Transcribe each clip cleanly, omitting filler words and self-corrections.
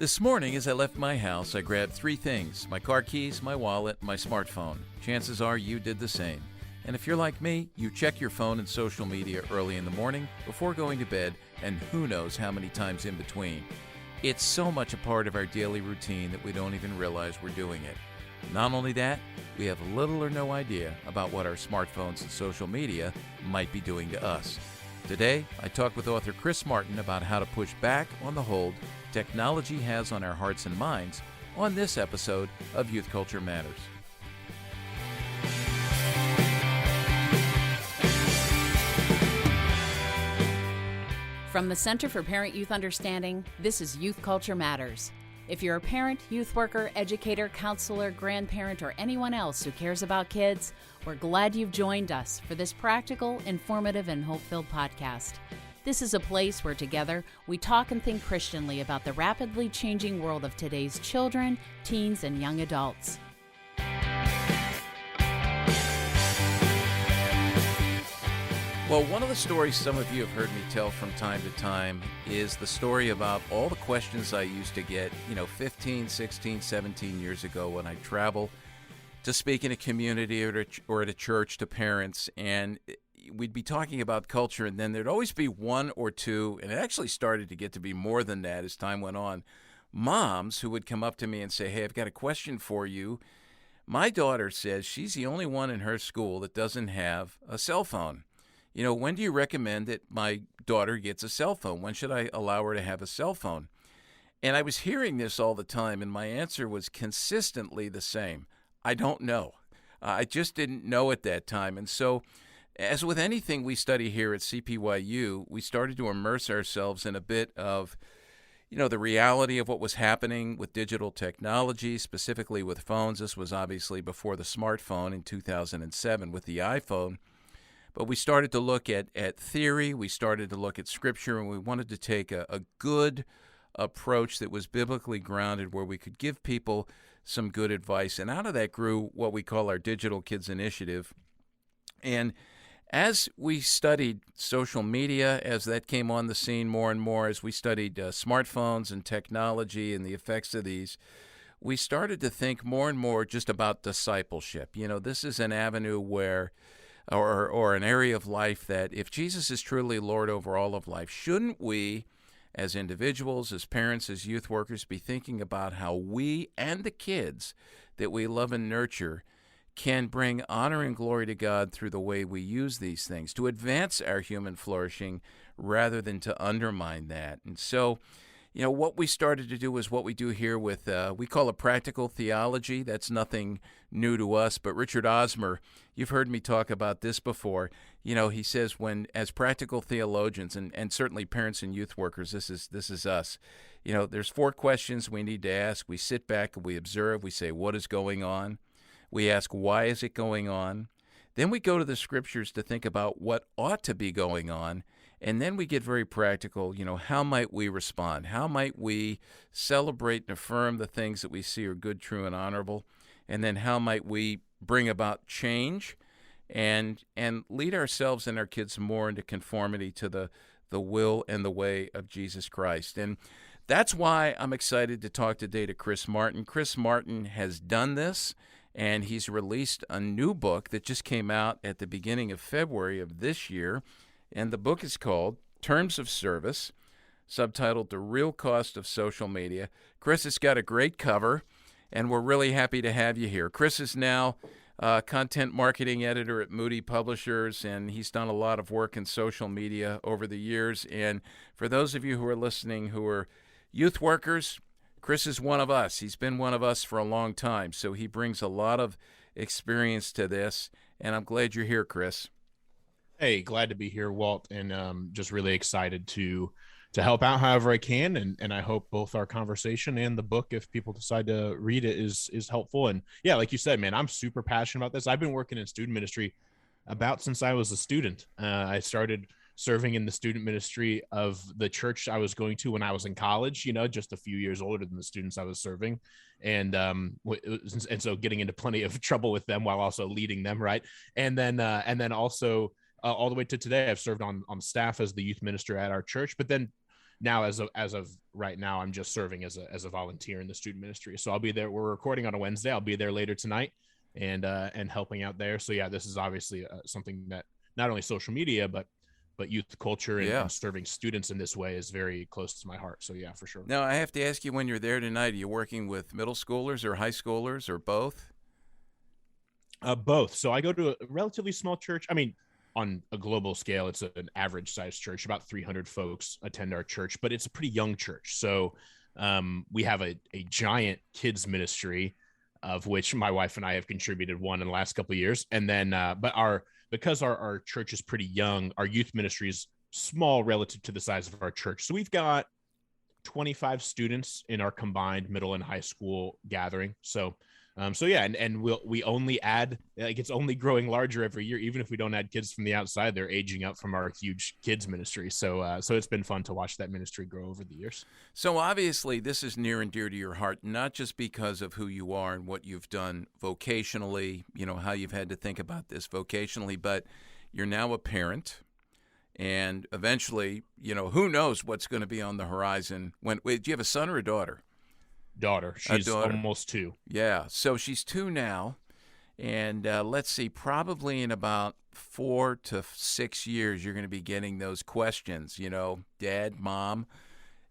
This morning, as I left my house, I grabbed three things: my car keys, my wallet, my smartphone. Chances are you did the same. And if you're like me, you check your phone and social media early in the morning, before going to bed, and who knows how many times in between. It's so much a part of our daily routine that we don't even realize we're doing it. Not only that, we have little or no idea about what our smartphones and social media might be doing to us. Today, I talk with author Chris Martin about how to push back on the hold technology has on our hearts and minds on this episode of Youth Culture Matters. From the Center for Parent-Youth Understanding, this is Youth Culture Matters. If you're a parent, youth worker, educator, counselor, grandparent, or anyone else who cares about kids, we're glad you've joined us for this practical, informative, and hope-filled podcast. This is a place where together we talk and think Christianly about the rapidly changing world of today's children, teens, and young adults. Well, one of the stories some of you have heard me tell from time to time is the story about all the questions I used to get, 15, 16, 17 years ago when I travel to speak in a community or at a church to parents, and we'd be talking about culture, and then there'd always be one or two, and it actually started to get to be more than that as time went on, moms who would come up to me and say, "Hey, I've got a question for you. My daughter says she's the only one in her school that doesn't have a cell phone. When do you recommend that my daughter gets a cell phone? When should I allow her to have a cell phone?" And I was hearing this all the time, and my answer was consistently the same: I don't know. I just didn't know at that time. And so, as with anything we study here at CPYU, we started to immerse ourselves in a bit of, the reality of what was happening with digital technology, specifically with phones. This was obviously before the smartphone in 2007 with the iPhone. But we started to look at theory, we started to look at scripture, and we wanted to take a good approach that was biblically grounded, where we could give people some good advice. And out of that grew what we call our Digital Kids Initiative. And as we studied social media, as that came on the scene more and more, as we studied smartphones and technology and the effects of these, we started to think more and more just about discipleship. This is an avenue where or an area of life that if Jesus is truly Lord over all of life, shouldn't we, as individuals, as parents, as youth workers, be thinking about how we and the kids that we love and nurture can bring honor and glory to God through the way we use these things to advance our human flourishing rather than to undermine that? And so, what we started to do is what we do here with, we call it practical theology. That's nothing new to us, but Richard Osmer, you've heard me talk about this before. He says, when, as practical theologians, and certainly parents and youth workers, this is us, there's four questions we need to ask. We sit back and we observe. We say, what is going on? We ask, why is it going on? Then we go to the scriptures to think about what ought to be going on. And then we get very practical. How might we respond? How might we celebrate and affirm the things that we see are good, true, and honorable? And then how might we bring about change and lead ourselves and our kids more into conformity to the will and the way of Jesus Christ? And that's why I'm excited to talk today to Chris Martin. Chris Martin has done this, and he's released a new book that just came out at the beginning of February of this year. And the book is called Terms of Service, subtitled The Real Cost of Social Media. Chris has got a great cover, and we're really happy to have you here. Chris is now content marketing editor at Moody Publishers, and he's done a lot of work in social media over the years. And for those of you who are listening who are youth workers, Chris is one of us. He's been one of us for a long time, so he brings a lot of experience to this, and I'm glad you're here, Chris. Hey, glad to be here, Walt, and just really excited to help out however I can, and I hope both our conversation and the book, if people decide to read it, is helpful. And yeah, like you said, man, I'm super passionate about this. I've been working in student ministry about since I was a student. I started serving in the student ministry of the church I was going to when I was in college, just a few years older than the students I was serving. And so getting into plenty of trouble with them while also leading them. Right. And then also all the way to today, I've served on staff as the youth minister at our church, but then now as of right now, I'm just serving as a volunteer in the student ministry. So I'll be there. We're recording on a Wednesday. I'll be there later tonight and helping out there. So yeah, this is obviously something that not only social media, but youth culture and serving students in this way is very close to my heart. So yeah, for sure. Now I have to ask you, when you're there tonight, are you working with middle schoolers or high schoolers or both? Both. So I go to a relatively small church. I mean, on a global scale, it's an average sized church. About 300 folks attend our church, but it's a pretty young church. So we have a giant kids ministry, of which my wife and I have contributed one in the last couple of years. And then, but because our church is pretty young, our youth ministry is small relative to the size of our church. So we've got 25 students in our combined middle and high school gathering. So yeah, and we only add, like, it's only growing larger every year. Even if we don't add kids from the outside, they're aging up from our huge kids ministry. So it's been fun to watch that ministry grow over the years. So obviously this is near and dear to your heart, not just because of who you are and what you've done vocationally, how you've had to think about this vocationally, but you're now a parent. And eventually, who knows what's going to be on the horizon. Do you have a son or a daughter? Daughter. She's almost 2. Yeah, so she's 2 now, and let's see, probably in about 4 to 6 years, you're going to be getting those questions, Dad, Mom,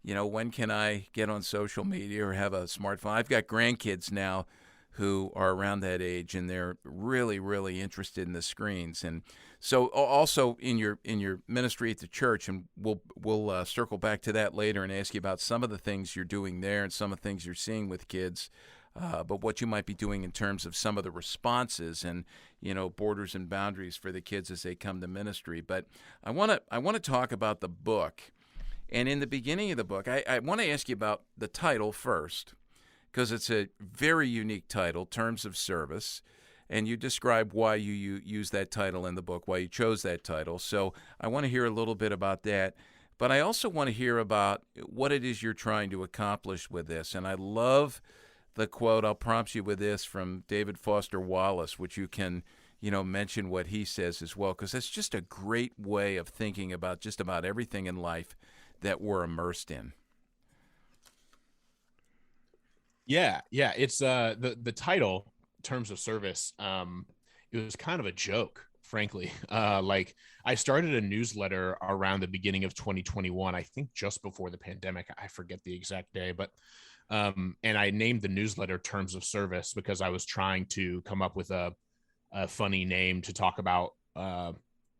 when can I get on social media or have a smartphone? I've got grandkids now who are around that age, and they're really, really interested in the screens. And so also in your ministry at the church, and we'll circle back to that later and ask you about some of the things you're doing there and some of the things you're seeing with kids, but what you might be doing in terms of some of the responses and, borders and boundaries for the kids as they come to ministry. But I want to talk about the book. And in the beginning of the book, I want to ask you about the title first, because it's a very unique title, Terms of Service, and you describe why you use that title in the book, why you chose that title. So I want to hear a little bit about that, but I also want to hear about what it is you're trying to accomplish with this. And I love the quote, I'll prompt you with this, from David Foster Wallace, which you can, mention what he says as well, because that's just a great way of thinking about just about everything in life that we're immersed in. Yeah. It's the title, Terms of Service. It was kind of a joke, frankly. Like, I started a newsletter around the beginning of 2021, I think just before the pandemic. I forget the exact day, but and I named the newsletter Terms of Service because I was trying to come up with a funny name to talk about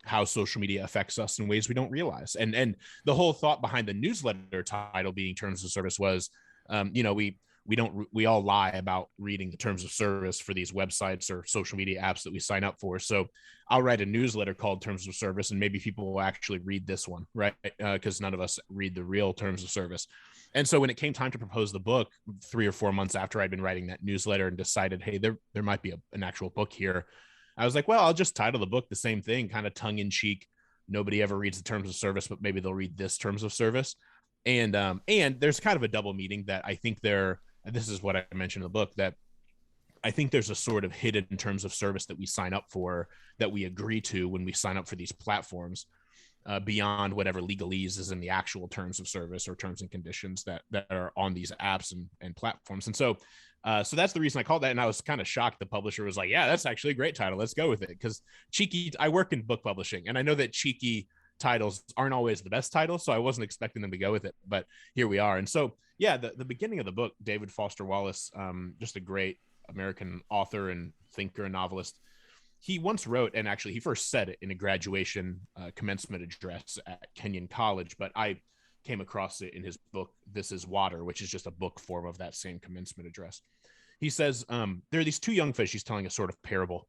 how social media affects us in ways we don't realize. And the whole thought behind the newsletter title being Terms of Service was, we all lie about reading the terms of service for these websites or social media apps that we sign up for. So I'll write a newsletter called Terms of Service, and maybe people will actually read this one, right? Because none of us read the real terms of service. And so when it came time to propose the book 3 or 4 months after I'd been writing that newsletter and decided, hey, there might be an actual book here, I was like, well, I'll just title the book the same thing, kind of tongue in cheek. Nobody ever reads the terms of service, but maybe they'll read this terms of service. And there's kind of a double meaning that I think this is what I mentioned in the book, that I think there's a sort of hidden terms of service that we sign up for, that we agree to when we sign up for these platforms, beyond whatever legalese is in the actual terms of service or terms and conditions that are on these apps and platforms. And so that's the reason I called that. And I was kind of shocked. The publisher was like, yeah, that's actually a great title. Let's go with it. Because I work in book publishing, and I know that cheeky titles aren't always the best titles, so I wasn't expecting them to go with it, but here we are. And so, yeah, the beginning of the book, David Foster Wallace, just a great American author and thinker and novelist, he once wrote, and actually he first said it in a graduation commencement address at Kenyon College, but I came across it in his book, This Is Water, which is just a book form of that same commencement address. He says, there are these 2 young fish. He's telling a sort of parable.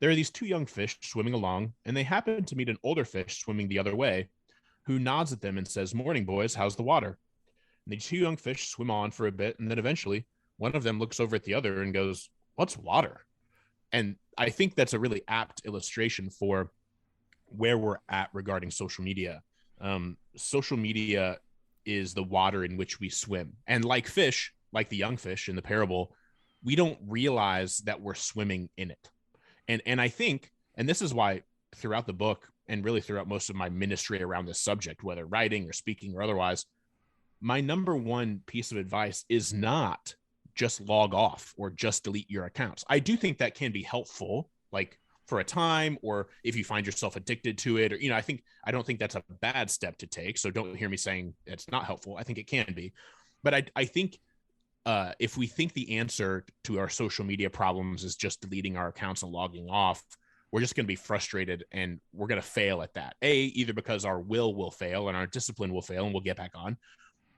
There are these 2 young fish swimming along, and they happen to meet an older fish swimming the other way, who nods at them and says, "Morning, boys, how's the water?" And the 2 young fish swim on for a bit, and then eventually one of them looks over at the other and goes, "What's water?" And I think that's a really apt illustration for where we're at regarding social media. Social media is the water in which we swim. And like fish, like the young fish in the parable, we don't realize that we're swimming in it. And I think, and this is why throughout the book and really throughout most of my ministry around this subject, whether writing or speaking or otherwise, my number one piece of advice is not just log off or just delete your accounts. I do think that can be helpful, like for a time, or if you find yourself addicted to it, or, I don't think that's a bad step to take. So don't hear me saying it's not helpful. I think it can be, but I think if we think the answer to our social media problems is just deleting our accounts and logging off, we're just going to be frustrated and we're going to fail at that. Either because our will fail and our discipline will fail and we'll get back on,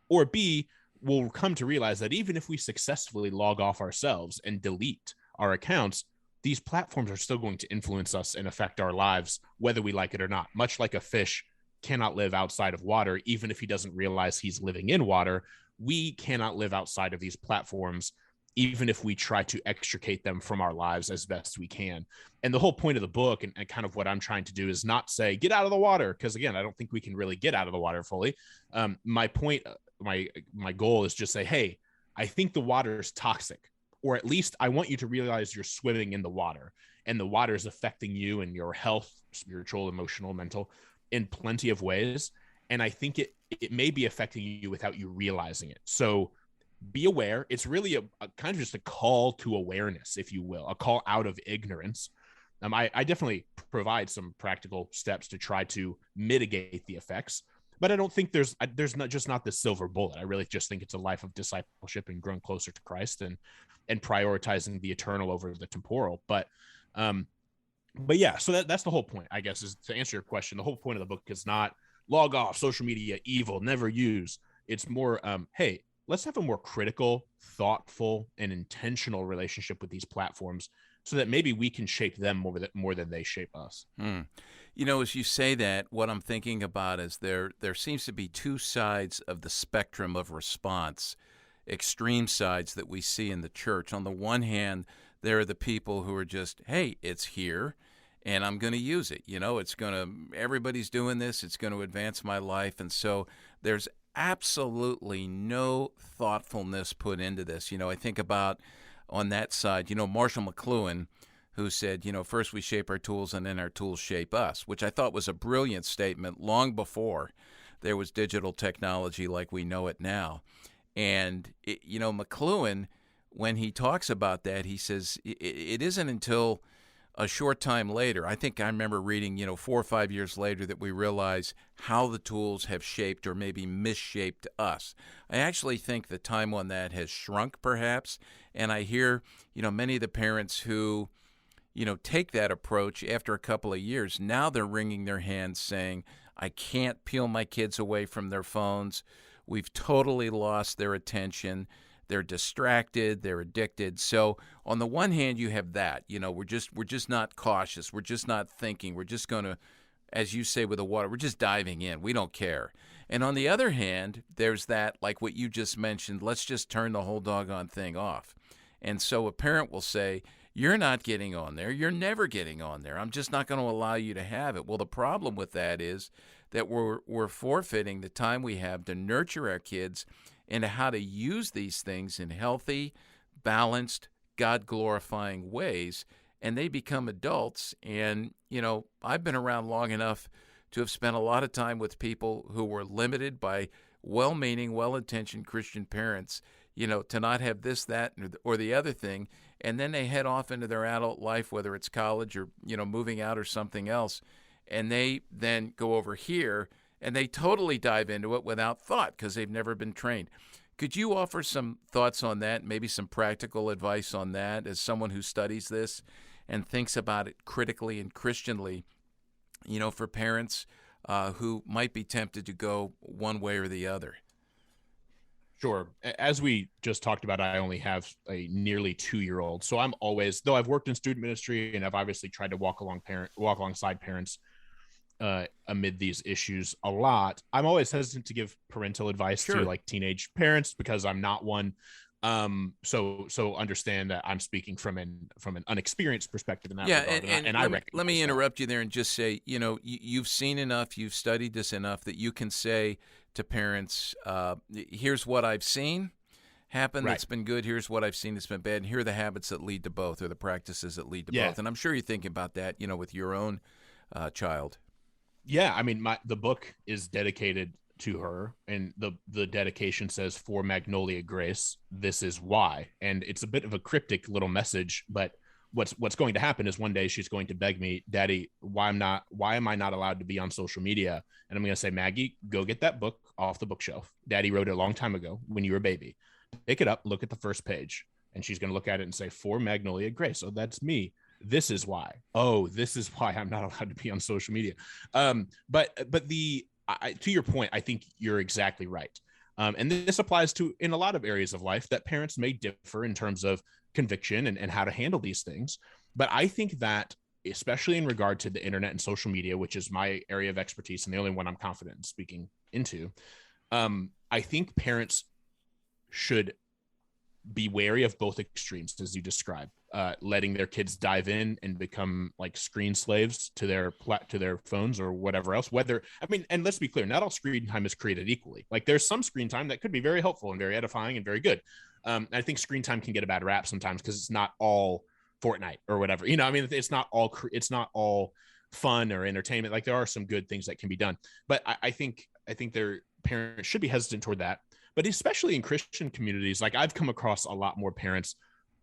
or B, we'll come to realize that even if we successfully log off ourselves and delete our accounts, these platforms are still going to influence us and affect our lives, whether we like it or not. Much like a fish cannot live outside of water, even if he doesn't realize he's living in water, we cannot live outside of these platforms, even if we try to extricate them from our lives as best we can. And the whole point of the book and kind of what I'm trying to do is not say, get out of the water, because again, I don't think we can really get out of the water fully. My point, my goal is just say, hey, I think the water is toxic, or at least I want you to realize you're swimming in the water and the water is affecting you and your health, spiritual, emotional, mental, in plenty of ways. And I think it may be affecting you without you realizing it. So be aware. It's really a kind of just a call to awareness, if you will, a call out of ignorance. I definitely provide some practical steps to try to mitigate the effects, but I don't think there's not this silver bullet. I really just think it's a life of discipleship and growing closer to Christ and prioritizing the eternal over the temporal. But yeah, so that's the whole point, I guess, is to answer your question. The whole point of the book is not log off, social media, evil, never use. It's more, hey, let's have a more critical, thoughtful, and intentional relationship with these platforms so that maybe we can shape them more than they shape us. As you say that, what I'm thinking about is there seems to be two sides of the spectrum of response, extreme sides that we see in the church. On the one hand, there are the people who are just, hey, it's here, and I'm going to use it. Everybody's doing this. It's going to advance my life. And so there's absolutely no thoughtfulness put into this. I think about on that side, Marshall McLuhan, who said, first we shape our tools and then our tools shape us, which I thought was a brilliant statement long before there was digital technology like we know it now. And, McLuhan, when he talks about that, he says it isn't until a short time later, I think I remember reading, 4 or 5 years later, that we realize how the tools have shaped or maybe misshaped us. I actually think the time on that has shrunk, perhaps, and I hear, many of the parents who, take that approach after a couple of years, now they're wringing their hands saying, I can't peel my kids away from their phones. We've totally lost their attention. They're distracted, they're addicted. So on the one hand, you have that, we're just not cautious. We're just not thinking. We're just going to, as you say with the water, we're just diving in. We don't care. And on the other hand, there's that, like what you just mentioned, let's just turn the whole doggone thing off. And so a parent will say, you're not getting on there. You're never getting on there. I'm just not going to allow you to have it. Well, the problem with that is that we're forfeiting the time we have to nurture our kids into how to use these things in healthy, balanced, God-glorifying ways, and they become adults. And, I've been around long enough to have spent a lot of time with people who were limited by well-meaning, well-intentioned Christian parents, to not have this, that, or the other thing, and then they head off into their adult life, whether it's college or, moving out or something else, and they then go over here and they totally dive into it without thought because they've never been trained. Could you offer some thoughts on that, maybe some practical advice on that as someone who studies this and thinks about it critically and Christianly, for parents who might be tempted to go one way or the other? Sure. As we just talked about, I only have a nearly 2-year-old. So I'm always, though I've worked in student ministry and I've obviously tried to walk alongside parents amid these issues a lot, I'm always hesitant to give parental advice to like teenage parents because I'm not one. So understand that I'm speaking from an unexperienced perspective in that regard. And I recognize let me interrupt you there and just say, you've seen enough, you've studied this enough that you can say to parents, here's what I've seen happen that's been good, here's what I've seen that's been bad, and here are the habits that lead to both, or the practices that lead to both. And I'm sure you're thinking about that, with your own child. Yeah, I mean, the book is dedicated to her, and the dedication says, "For Magnolia Grace, this is why." And it's a bit of a cryptic little message, but what's going to happen is one day she's going to beg me, "Daddy, why am I not allowed to be on social media?" And I'm going to say, "Maggie, go get that book off the bookshelf. Daddy wrote it a long time ago when you were a baby. Pick it up, look at the first page." And she's going to look at it and say, "For Magnolia Grace." "Oh, that's me. This is why." "Oh, this is why I'm not allowed to be on social media." But to your point, I think you're exactly right. And this applies to in a lot of areas of life that parents may differ in terms of conviction and how to handle these things. But I think that, especially in regard to the internet and social media, which is my area of expertise and the only one I'm confident in speaking into, I think parents should be wary of both extremes, as you described, letting their kids dive in and become like screen slaves to their phones or whatever else. And let's be clear, not all screen time is created equally. Like there's some screen time that could be very helpful and very edifying and very good. I think screen time can get a bad rap sometimes because it's not all Fortnite or whatever. It's not all fun or entertainment. Like there are some good things that can be done, but I think their parents should be hesitant toward that. But especially in Christian communities, like I've come across a lot more parents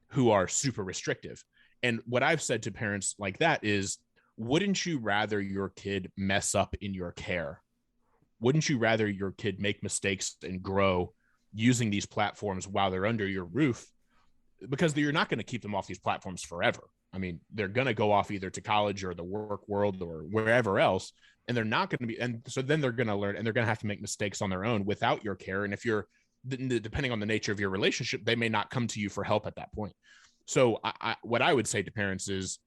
who are super restrictive. And what I've said to parents like that is, wouldn't you rather your kid mess up in your care? Wouldn't you rather your kid make mistakes and grow using these platforms while they're under your roof? Because you're not going to keep them off these platforms forever. I mean, they're going to go off either to college or the work world or wherever else. And they're not going to be, and so then they're going to learn and they're going to have to make mistakes on their own without your care. And if you're, depending on the nature of your relationship, they may not come to you for help at that point. So what I would say to parents is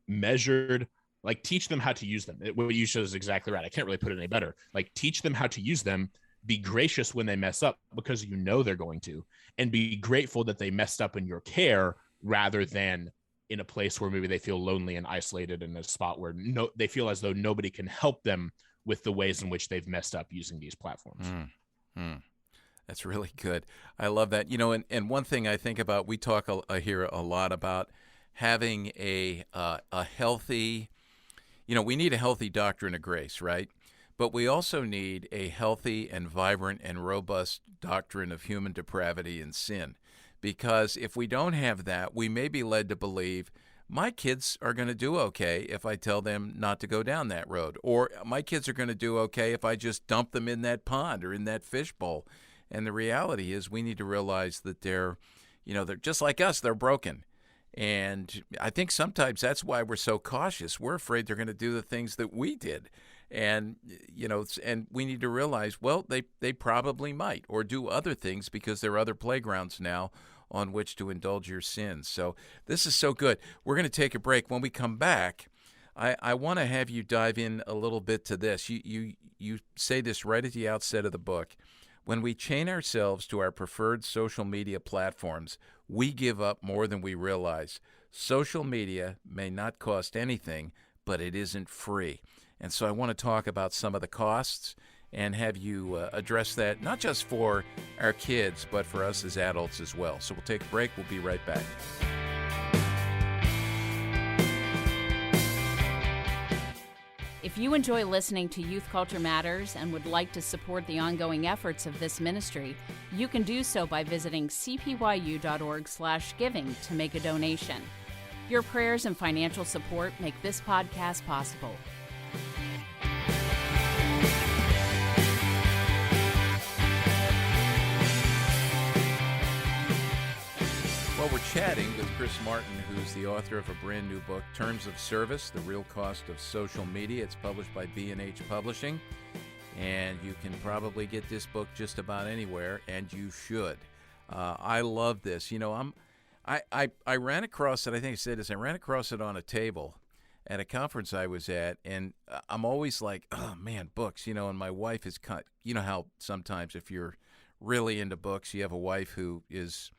measured, like teach them how to use them. What you said is exactly right. I can't really put it any better. Like teach them how to use them, be gracious when they mess up because you know they're going to, and be grateful that they messed up in your care rather than in a place where maybe they feel lonely and isolated in a spot where they feel as though nobody can help them with the ways in which they've messed up using these platforms. That's really good. I love that. And one thing I think about, we talk here a lot about having a healthy, we need a healthy doctrine of grace, right? But we also need a healthy and vibrant and robust doctrine of human depravity and sin. Because if we don't have that, we may be led to believe my kids are going to do okay if I tell them not to go down that road. Or my kids are going to do okay if I just dump them in that pond or in that fishbowl. And the reality is we need to realize that they're just like us, they're broken. And I think sometimes that's why we're so cautious. We're afraid they're going to do the things that we did. And, and we need to realize, well, they probably might, or do other things because there are other playgrounds now on which to indulge your sins. So this is so good. We're going to take a break. When we come back, I want to have you dive in a little bit to this. You say this right at the outset of the book. When we chain ourselves to our preferred social media platforms, we give up more than we realize. Social media may not cost anything, but it isn't free. And so I want to talk about some of the costs and have you address that, not just for our kids, but for us as adults as well. So we'll take a break. We'll be right back. If you enjoy listening to Youth Culture Matters and would like to support the ongoing efforts of this ministry, you can do so by visiting cpyu.org/giving to make a donation. Your prayers and financial support make this podcast possible. Well, we're chatting with Chris Martin, who's the author of a brand new book, Terms of Service, The Real Cost of Social Media. It's published by B&H Publishing, and you can probably get this book just about anywhere, and you should. I love this. I ran across it, I think I said this, I ran across it on a table at a conference I was at, and I'm always like, oh, man, books, and my wife is, how sometimes if you're really into books, you have a wife who is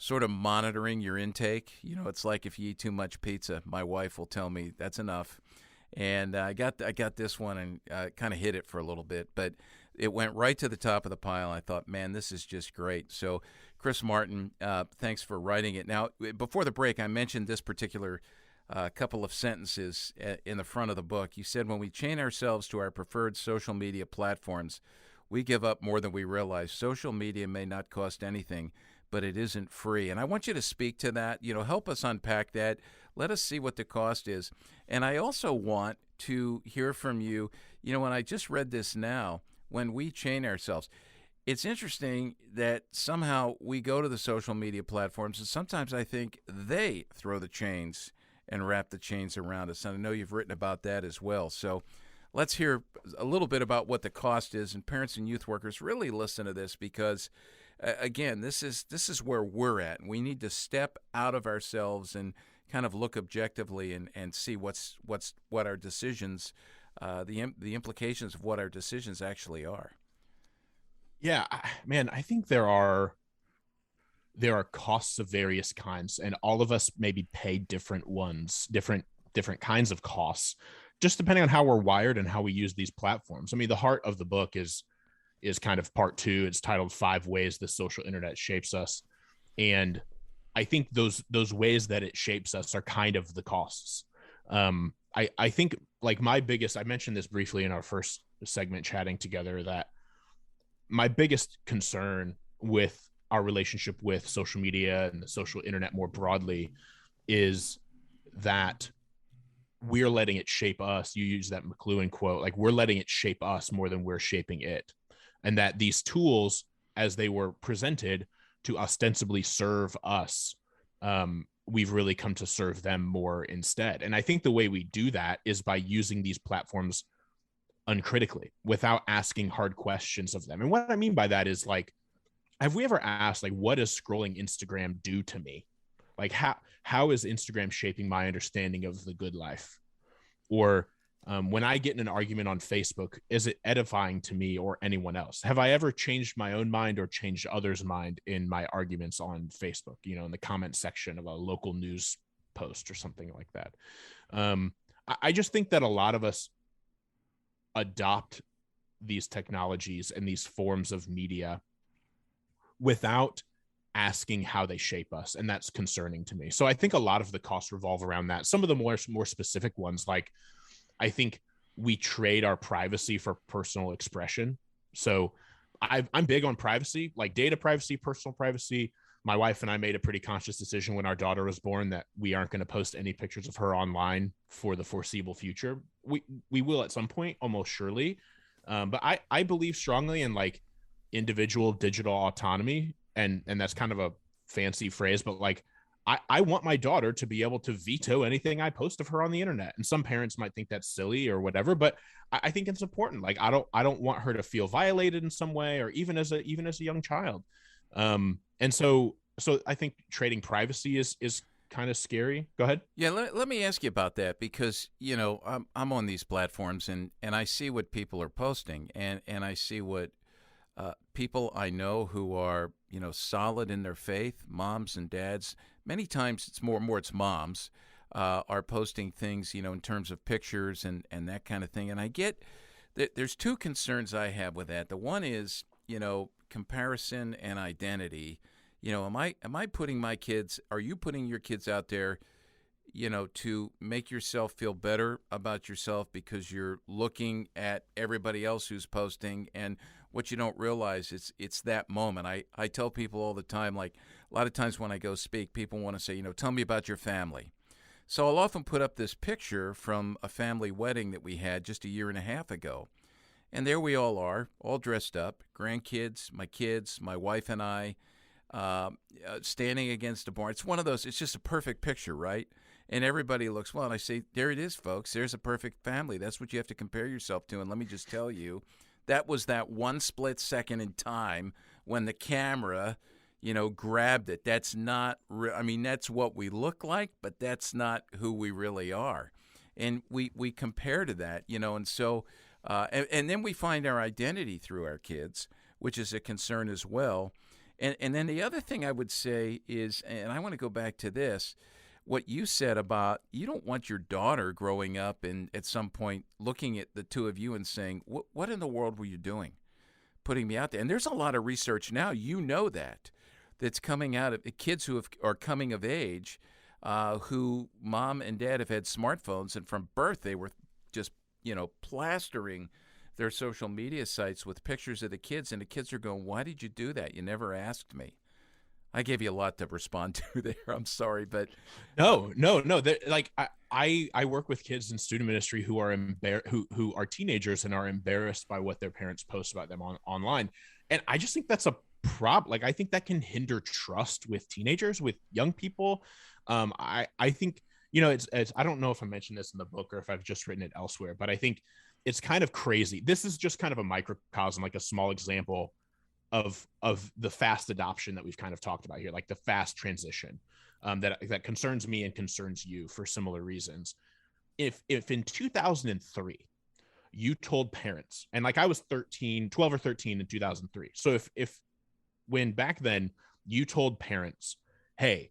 sort of monitoring your intake. It's like if you eat too much pizza, my wife will tell me that's enough. And I got this one and kind of hit it for a little bit, but it went right to the top of the pile. I thought, man, this is just great. So Chris Martin, thanks for writing it. Now, before the break, I mentioned this particular a couple of sentences in the front of the book. You said, when we chain ourselves to our preferred social media platforms, we give up more than we realize. Social media may not cost anything, but it isn't free. And I want you to speak to that. Help us unpack that. Let us see what the cost is. And I also want to hear from you. When I just read this now, when we chain ourselves, it's interesting that somehow we go to the social media platforms, and sometimes I think they throw the chains and wrap the chains around us. And I know you've written about that as well. So let's hear a little bit about what the cost is. And parents and youth workers, really listen to this, because again, this is where we're at. We need to step out of ourselves and kind of look objectively and see what our decisions, the implications of what our decisions actually are. Yeah, man, I think there are costs of various kinds, and all of us maybe pay different ones, different kinds of costs, just depending on how we're wired and how we use these platforms. I mean, the heart of the book is kind of part 2. It's titled 5 Ways the Social Internet Shapes Us. And I think those ways that it shapes us are kind of the costs. I think, like, I mentioned this briefly in our first segment chatting together, that my biggest concern with our relationship with social media and the social internet more broadly is that we're letting it shape us. You use that McLuhan quote, like, we're letting it shape us more than we're shaping it. And that these tools, as they were presented to ostensibly serve us, we've really come to serve them more instead. And I think the way we do that is by using these platforms uncritically, without asking hard questions of them. And what I mean by that is, like, have we ever asked, like, what does scrolling Instagram do to me? Like, how is Instagram shaping my understanding of the good life? Or when I get in an argument on Facebook, is it edifying to me or anyone else? Have I ever changed my own mind or changed others' mind in my arguments on Facebook, in the comment section of a local news post or something like that? I just think that a lot of us adopt these technologies and these forms of media without asking how they shape us, and that's concerning to me. So I think a lot of the costs revolve around that. Some of the more specific ones, like, I think we trade our privacy for personal expression. So I'm big on privacy, like data privacy, personal privacy. My wife and I made a pretty conscious decision when our daughter was born that we aren't going to post any pictures of her online for the foreseeable future. We will at some point, almost surely. But I believe strongly in, like, individual digital autonomy. And that's kind of a fancy phrase, but, like, I want my daughter to be able to veto anything I post of her on the internet. And some parents might think that's silly or whatever, but I think it's important. Like, I don't want her to feel violated in some way, or even as a young child. And so I think trading privacy is kind of scary. Go ahead. Yeah, let me ask you about that, because I'm on these platforms and I see what people are posting, and I see what people I know who are solid in their faith, moms and dads. Many times it's it's moms are posting things in terms of pictures and that kind of thing. And I get that there's 2 concerns I have with that. The one is comparison and identity. Am I putting my kids? Are you putting your kids out there to make yourself feel better about yourself because you're looking at everybody else who's posting? And what you don't realize is it's that moment. I tell people all the time, like, a lot of times when I go speak, people want to say, tell me about your family. So I'll often put up this picture from a family wedding that we had just a year and a half ago. And there we all are, all dressed up, grandkids, my kids, my wife and I, standing against a barn. It's one of those, it's just a perfect picture, right? And everybody looks, well, and I say, there it is, folks. There's a perfect family. That's what you have to compare yourself to. And let me just tell you, that was that one split second in time when the camera, grabbed it. That's not, that's what we look like, but that's not who we really are. And we compare to that, and so, and then we find our identity through our kids, which is a concern as well. And then the other thing I would say is, and I want to go back to this, what you said about you don't want your daughter growing up and at some point looking at the 2 of you and saying, what in the world were you doing putting me out there? And there's a lot of research now, that's coming out of kids who are coming of age. who mom and dad have had smartphones, and from birth they were just, plastering their social media sites with pictures of the kids, and the kids are going, "Why did you do that? You never asked me." I gave you a lot to respond to there. I'm sorry, but No. Like I work with kids in student ministry who are who are teenagers and are embarrassed by what their parents post about them online, and I just think that's a problem. Like I think that can hinder trust with teenagers, with young people. I think it's I don't know if I mentioned this in the book or if I've just written it elsewhere, but I think it's kind of crazy. This is just kind of a microcosm, like a small example of the fast adoption that we've kind of talked about here, like the fast transition that concerns me and concerns you for similar reasons. If in 2003 you told parents, and like I was 12 or 13 in 2003, so if when back then you told parents, hey,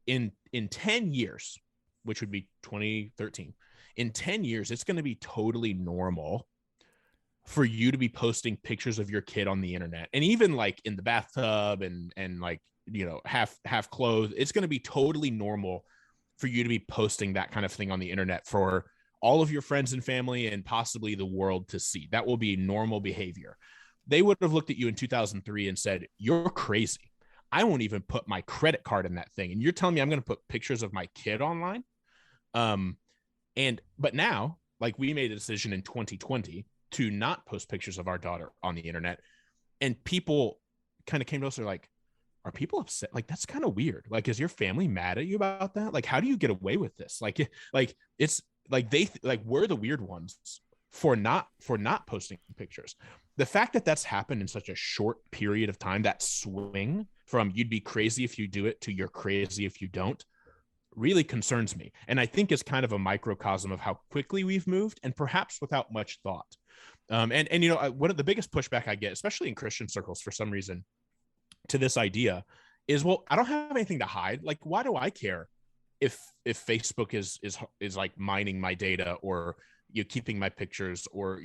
in 10 years, which would be 2013, in 10 years it's going to be totally normal for you to be posting pictures of your kid on the internet, and even like in the bathtub and like half clothed, it's going to be totally normal for you to be posting that kind of thing on the internet for all of your friends and family and possibly the world to see. That will be normal behavior. They would have looked at you in 2003 and said, "You're crazy. I won't even put my credit card in that thing, and you're telling me I'm going to put pictures of my kid online?" But now, like, we made a decision in 2020 to not post pictures of our daughter on the internet, and people kind of came to us, they're like, "Are people upset? Like, that's kind of weird. Like, is your family mad at you about that? Like, how do you get away with this?" Like it's like we're the weird ones for not posting pictures. The fact that that's happened in such a short period of time, that swing from "you'd be crazy if you do it" to "you're crazy if you don't," really concerns me. And I think is kind of a microcosm of how quickly we've moved, and perhaps without much thought. One of the biggest pushback I get, especially in Christian circles for some reason, to this idea is, well, I don't have anything to hide. Like, why do I care if Facebook is like mining my data, or keeping my pictures, or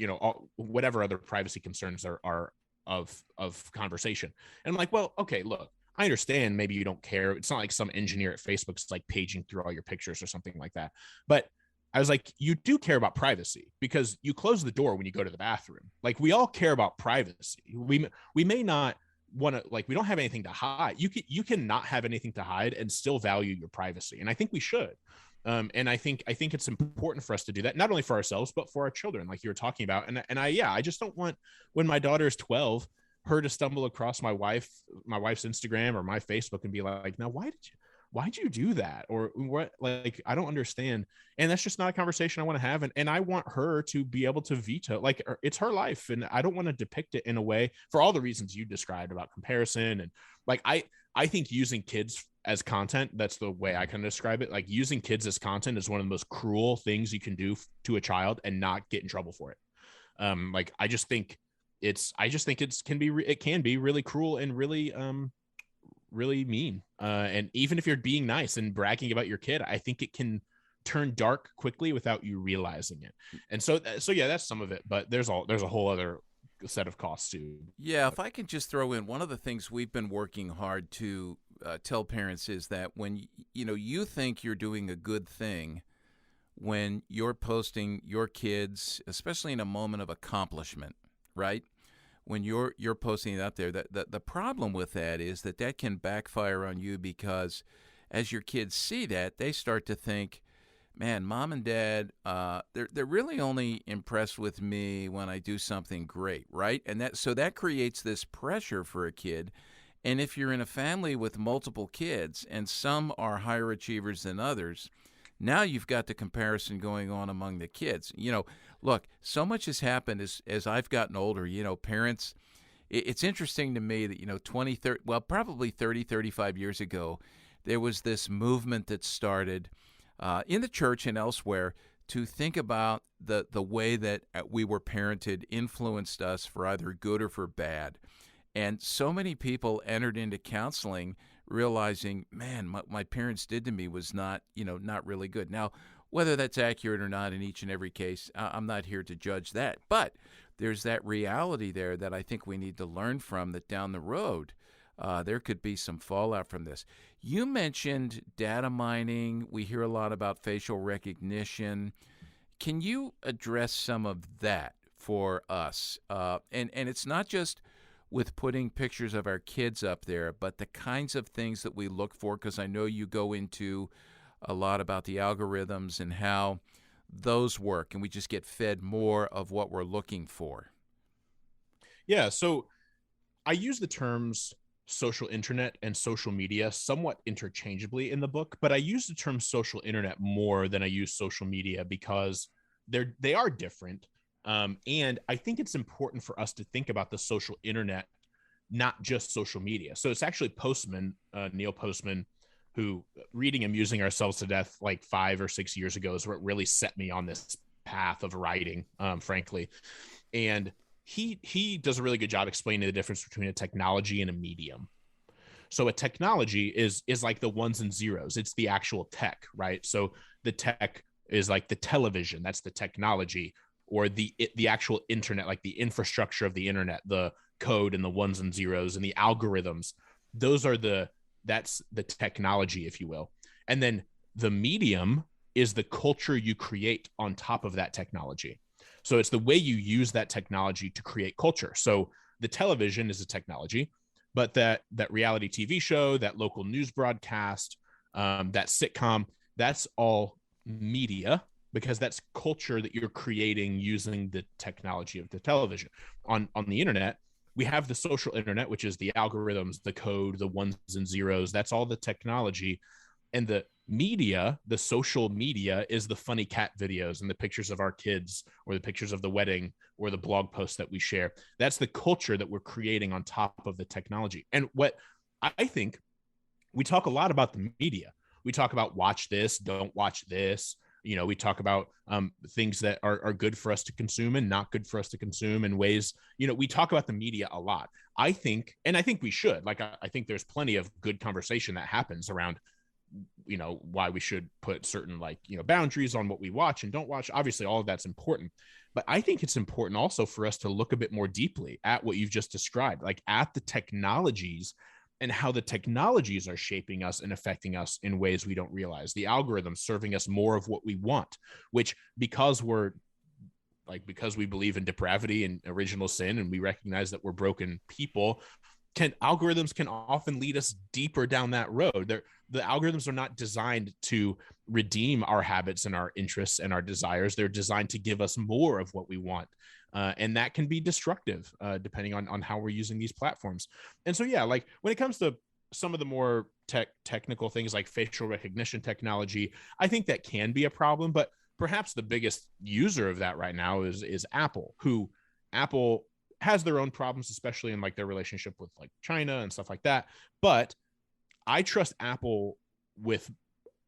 whatever other privacy concerns are of conversation? And I'm like, well, okay, look, I understand maybe you don't care. It's not like some engineer at Facebook's like paging through all your pictures or something like that. But I was like, you do care about privacy, because you close the door when you go to the bathroom. Like, we all care about privacy. We may not want to, like, we don't have anything to hide. You can not have anything to hide and still value your privacy. And I think we should. And I think it's important for us to do that, not only for ourselves, but for our children, like you were talking about. I just don't want, when my daughter is 12, her to stumble across my wife's Instagram or my Facebook and be like, "Now, why'd you do that?" Or what? Like, I don't understand. And that's just not a conversation I want to have. And I want her to be able to veto, like, it's her life. And I don't want to depict it in a way, for all the reasons you described about comparison. And like, I think using kids as content, that's the way I can describe it. Like, using kids as content is one of the most cruel things you can do to a child and not get in trouble for it. I just think it can be really cruel and really, really mean. And even if you're being nice and bragging about your kid, I think it can turn dark quickly without you realizing it. And so yeah, that's some of it, but there's a whole other set of costs too. Yeah, if I can just throw in, one of the things we've been working hard to tell parents is that when you think you're doing a good thing when you're posting your kids, especially in a moment of accomplishment, right? When you're posting it out there, the problem with that is that can backfire on you, because as your kids see that, they start to think, "Man, mom and dad, they're really only impressed with me when I do something great," right? And that creates this pressure for a kid. And if you're in a family with multiple kids and some are higher achievers than others, now you've got the comparison going on among the kids. Look, so much has happened as I've gotten older. Parents, it's interesting to me that, probably 30, 35 years ago, there was this movement that started in the church and elsewhere to think about the way that we were parented influenced us for either good or for bad. And so many people entered into counseling realizing, man, my parents did to me was not really good. Now, whether that's accurate or not in each and every case, I'm not here to judge that. But there's that reality there that I think we need to learn from, that down the road, there could be some fallout from this. You mentioned data mining. We hear a lot about facial recognition. Can you address some of that for us? And it's not just with putting pictures of our kids up there, but the kinds of things that we look for, because I know you go into a lot about the algorithms and how those work, and we just get fed more of what we're looking for. Yeah, so I use the terms social internet and social media somewhat interchangeably in the book, but I use the term social internet more than I use social media because they are different. And I think it's important for us to think about the social internet, not just social media. So it's actually Postman, Neil Postman, who, reading Amusing Ourselves to Death like 5 or 6 years ago, is what really set me on this path of writing, frankly. And he does a really good job explaining the difference between a technology and a medium. So a technology is like the ones and zeros. It's the actual tech, right? So the tech is like the television, that's the technology, or the actual internet, like the infrastructure of the internet, the code and the ones and zeros and the algorithms. That's the technology, if you will. And then the medium is the culture you create on top of that technology. So it's the way you use that technology to create culture. So the television is a technology, but that reality TV show, that local news broadcast, that sitcom, that's all media, because that's culture that you're creating using the technology of the television. On the internet, we have the social internet, which is the algorithms, the code, the ones and zeros. That's all the technology. And the media, the social media, is the funny cat videos and the pictures of our kids, or the pictures of the wedding, or the blog posts that we share. That's the culture that we're creating on top of the technology. And what I think, we talk a lot about the media. We talk about watch this, don't watch this. We talk about things that are good for us to consume and not good for us to consume in ways, we talk about the media a lot. I think we should, I think there's plenty of good conversation that happens around, why we should put certain boundaries on what we watch and don't watch. Obviously, all of that's important. But I think it's important also for us to look a bit more deeply at what you've just described, like at the technologies and how the technologies are shaping us and affecting us in ways we don't realize. The algorithms serving us more of what we want, which because we believe in depravity and original sin, and we recognize that we're broken people, algorithms can often lead us deeper down that road. The algorithms are not designed to redeem our habits and our interests and our desires. They're designed to give us more of what we want. And that can be destructive, depending on how we're using these platforms. And so, yeah, when it comes to some of the more technical things like facial recognition technology, I think that can be a problem. But perhaps the biggest user of that right now is Apple, who Apple has their own problems, especially in their relationship with China and stuff like that. But I trust Apple with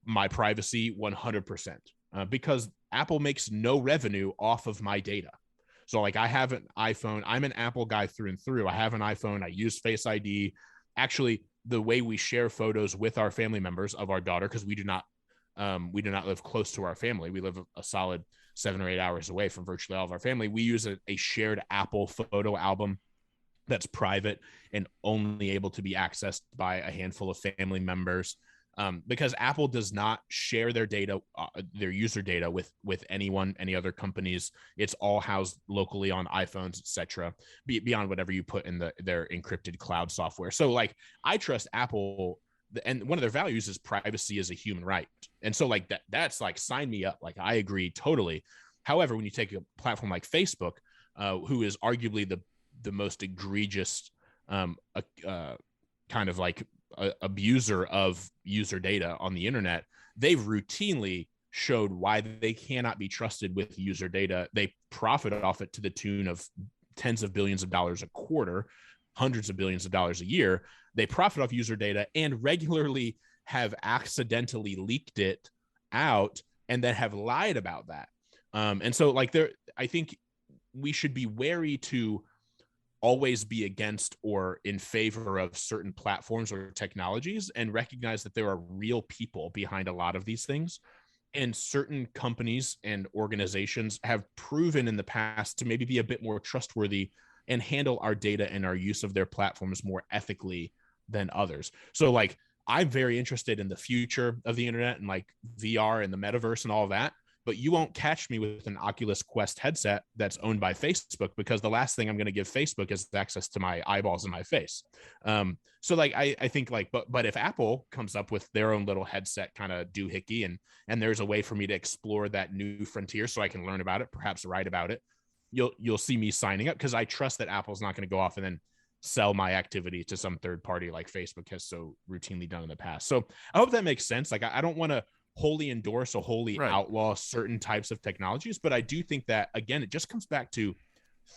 my privacy 100%, because Apple makes no revenue off of my data. So I have an iPhone. I'm an Apple guy through and through. I have an iPhone. I use Face ID. Actually, the way we share photos with our family members of our daughter, because we do not live close to our family. We live a solid 7 or 8 hours away from virtually all of our family. We use a shared Apple photo album that's private and only able to be accessed by a handful of family members, because Apple does not share their data, their user data with any other companies. It's all housed locally on iPhones, etc., beyond whatever you put in their encrypted cloud software. So I trust Apple, and one of their values is privacy as a human right. And so that's sign me up. I agree totally. However, when you take a platform like Facebook, who is arguably the most egregious kind of abuser of user data on the internet, they've routinely showed why they cannot be trusted with user data. They profit off it to the tune of tens of billions of dollars a quarter, hundreds of billions of dollars a year. They profit off user data and regularly have accidentally leaked it out and then have lied about that. And so I think we should be wary to always be against or in favor of certain platforms or technologies, and recognize that there are real people behind a lot of these things. And certain companies and organizations have proven in the past to maybe be a bit more trustworthy and handle our data and our use of their platforms more ethically than others. So like, I'm very interested in the future of the internet and like VR and the metaverse and all of that. But you won't catch me with an Oculus Quest headset that's owned by Facebook, because the last thing I'm going to give Facebook is access to my eyeballs and my face. So like, I think like, but if Apple comes up with their own little headset kind of doohickey, and there's a way for me to explore that new frontier so I can learn about it, perhaps write about it, you'll see me signing up, because I trust that Apple's not going to go off and then sell my activity to some third party like Facebook has so routinely done in the past. So I hope that makes sense. Like, I don't want to wholly endorse or wholly outlaw certain types of technologies, but I do think that, again, it just comes back to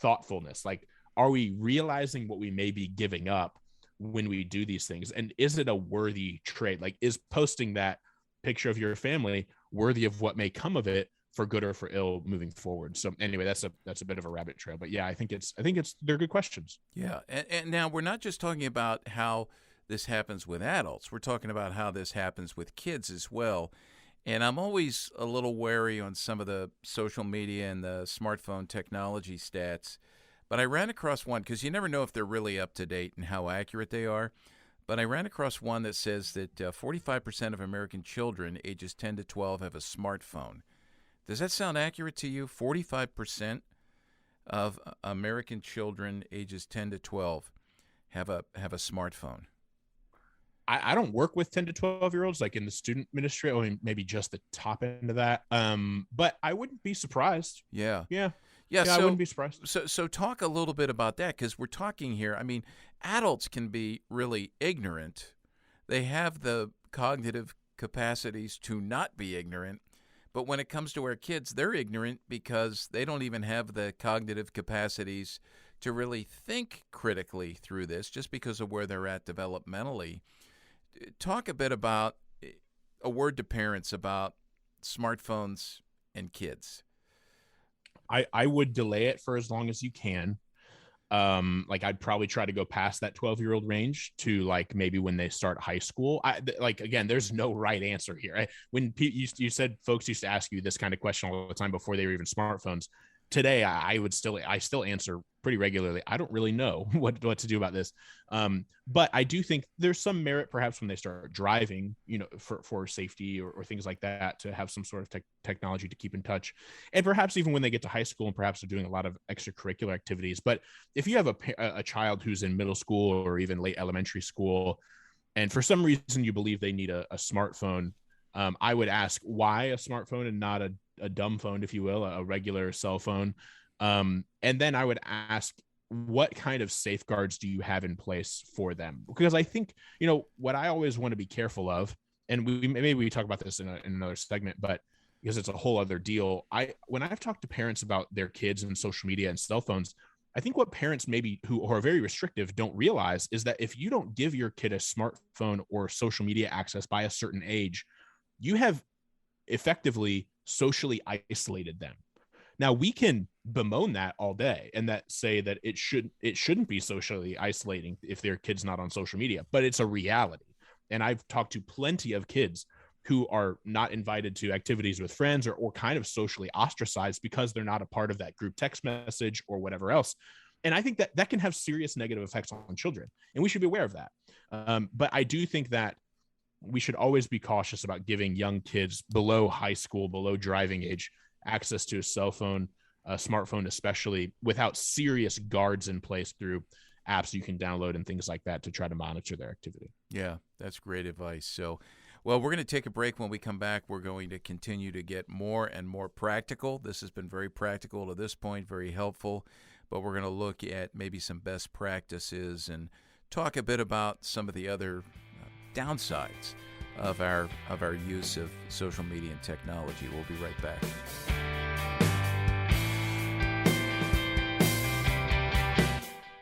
thoughtfulness. Like, are we realizing what we may be giving up when we do these things? And is it a worthy trade? Like, is posting that picture of your family worthy of what may come of it, for good or for ill, moving forward? So anyway, that's a bit of a rabbit trail, but yeah, I think they're good questions. Yeah. And now we're not just talking about how this happens with adults. We're talking about how this happens with kids as well. And I'm always a little wary on some of the social media and the smartphone technology stats, but I ran across one, because you never know if they're really up to date and how accurate they are. But I ran across one that says that 45% of American children ages 10 to 12 have a smartphone. Does that sound accurate to you? 45% of American children ages 10 to 12 have a smartphone. I don't work with 10 to 12-year-olds like in the student ministry. I mean, maybe just the top end of that. But I wouldn't be surprised. Yeah. So, I wouldn't be surprised. So talk a little bit about that, because we're talking here. I mean, adults can be really ignorant. They have the cognitive capacities to not be ignorant. But when it comes to our kids, they're ignorant because they don't even have the cognitive capacities to really think critically through this, just because of where they're at developmentally. Talk a bit about a word to parents about smartphones and kids. I would delay it for as long as you can. Like, I'd probably try to go past that 12-year-old range to like maybe when they start high school. Like, again, there's no right answer here. When you said folks used to ask you this kind of question all the time before they were even smartphones. Today, I still answer pretty regularly. I don't really know what to do about this. But I do think there's some merit perhaps when they start driving, for safety or things like that, to have some sort of technology to keep in touch. And perhaps even when they get to high school and perhaps they're doing a lot of extracurricular activities. But if you have a child who's in middle school or even late elementary school, and for some reason you believe they need a smartphone, I would ask why a smartphone and not a dumb phone, if you will, a regular cell phone. And then I would ask, what kind of safeguards do you have in place for them? Because I think, what I always want to be careful of, and maybe we talk about this in another segment, but because it's a whole other deal. When I've talked to parents about their kids and social media and cell phones, I think what parents maybe who are very restrictive don't realize is that if you don't give your kid a smartphone or social media access by a certain age, you have effectively socially isolated them. Now, we can bemoan that all day and say that it shouldn't be socially isolating if their kid's not on social media, but it's a reality. And I've talked to plenty of kids who are not invited to activities with friends or kind of socially ostracized because they're not a part of that group text message or whatever else. And I think that can have serious negative effects on children, and we should be aware of that. But I do think that we should always be cautious about giving young kids below high school, below driving age, access to a cell phone, a smartphone especially, without serious guards in place through apps you can download and things like that to try to monitor their activity. Yeah, that's great advice. So, well, we're going to take a break. When we come back, we're going to continue to get more and more practical. This has been very practical to this point, very helpful, but we're going to look at maybe some best practices and talk a bit about some of the other downsides of our use of social media and technology. We'll be right back.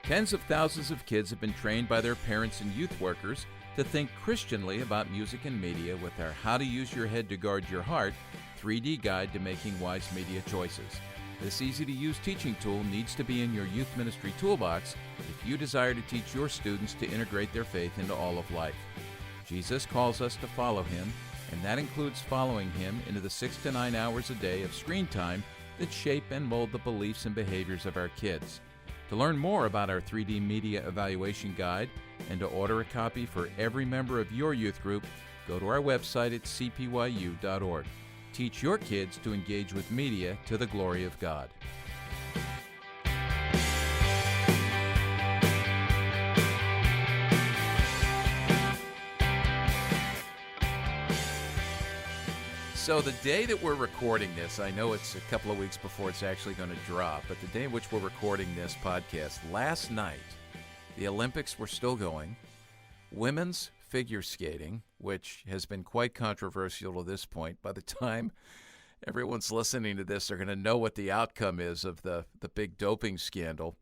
Tens of thousands of kids have been trained by their parents and youth workers to think Christianly about music and media with our How to Use Your Head to Guard Your Heart 3D Guide to Making Wise Media Choices. This easy-to-use teaching tool needs to be in your youth ministry toolbox if you desire to teach your students to integrate their faith into all of life. Jesus calls us to follow him, and that includes following him into the 6 to 9 hours a day of screen time that shape and mold the beliefs and behaviors of our kids. To learn more about our 3D Media Evaluation Guide, And to order a copy for every member of your youth group, go to our website at cpyu.org. Teach your kids to engage with media to the glory of God. So the day that we're recording this, I know it's a couple of weeks before it's actually going to drop, but the day in which we're recording this podcast, last night, the Olympics were still going. Women's figure skating, which has been quite controversial to this point. By the time everyone's listening to this, they're going to know what the outcome is of the big doping scandal.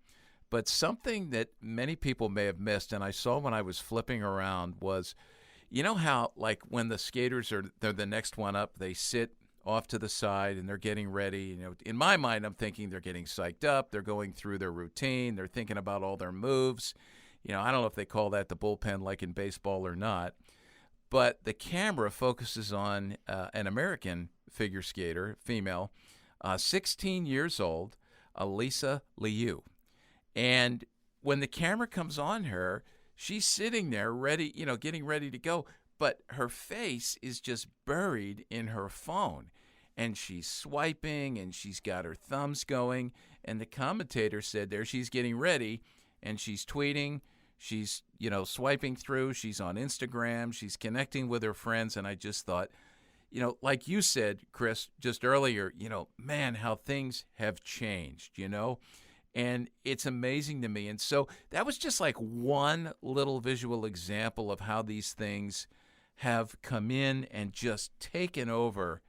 But something that many people may have missed, and I saw when I was flipping around, was, you know how, like, when the skaters they're the next one up, they sit off to the side and they're getting ready. You know, in my mind, I'm thinking they're getting psyched up. They're going through their routine. They're thinking about all their moves. You know, I don't know if they call that the bullpen like in baseball or not. But the camera focuses on an American figure skater, female, 16 years old, Alyssa Liu. And when the camera comes on her, she's sitting there ready, you know, getting ready to go, but her face is just buried in her phone. And she's swiping, and she's got her thumbs going. And the commentator said there she's getting ready, and she's tweeting, she's, you know, swiping through, she's on Instagram, she's connecting with her friends. And I just thought, you know, like you said, Chris, just earlier, you know, man, how things have changed, you know. And it's amazing to me. And so that was just like one little visual example of how these things have come in and just taken over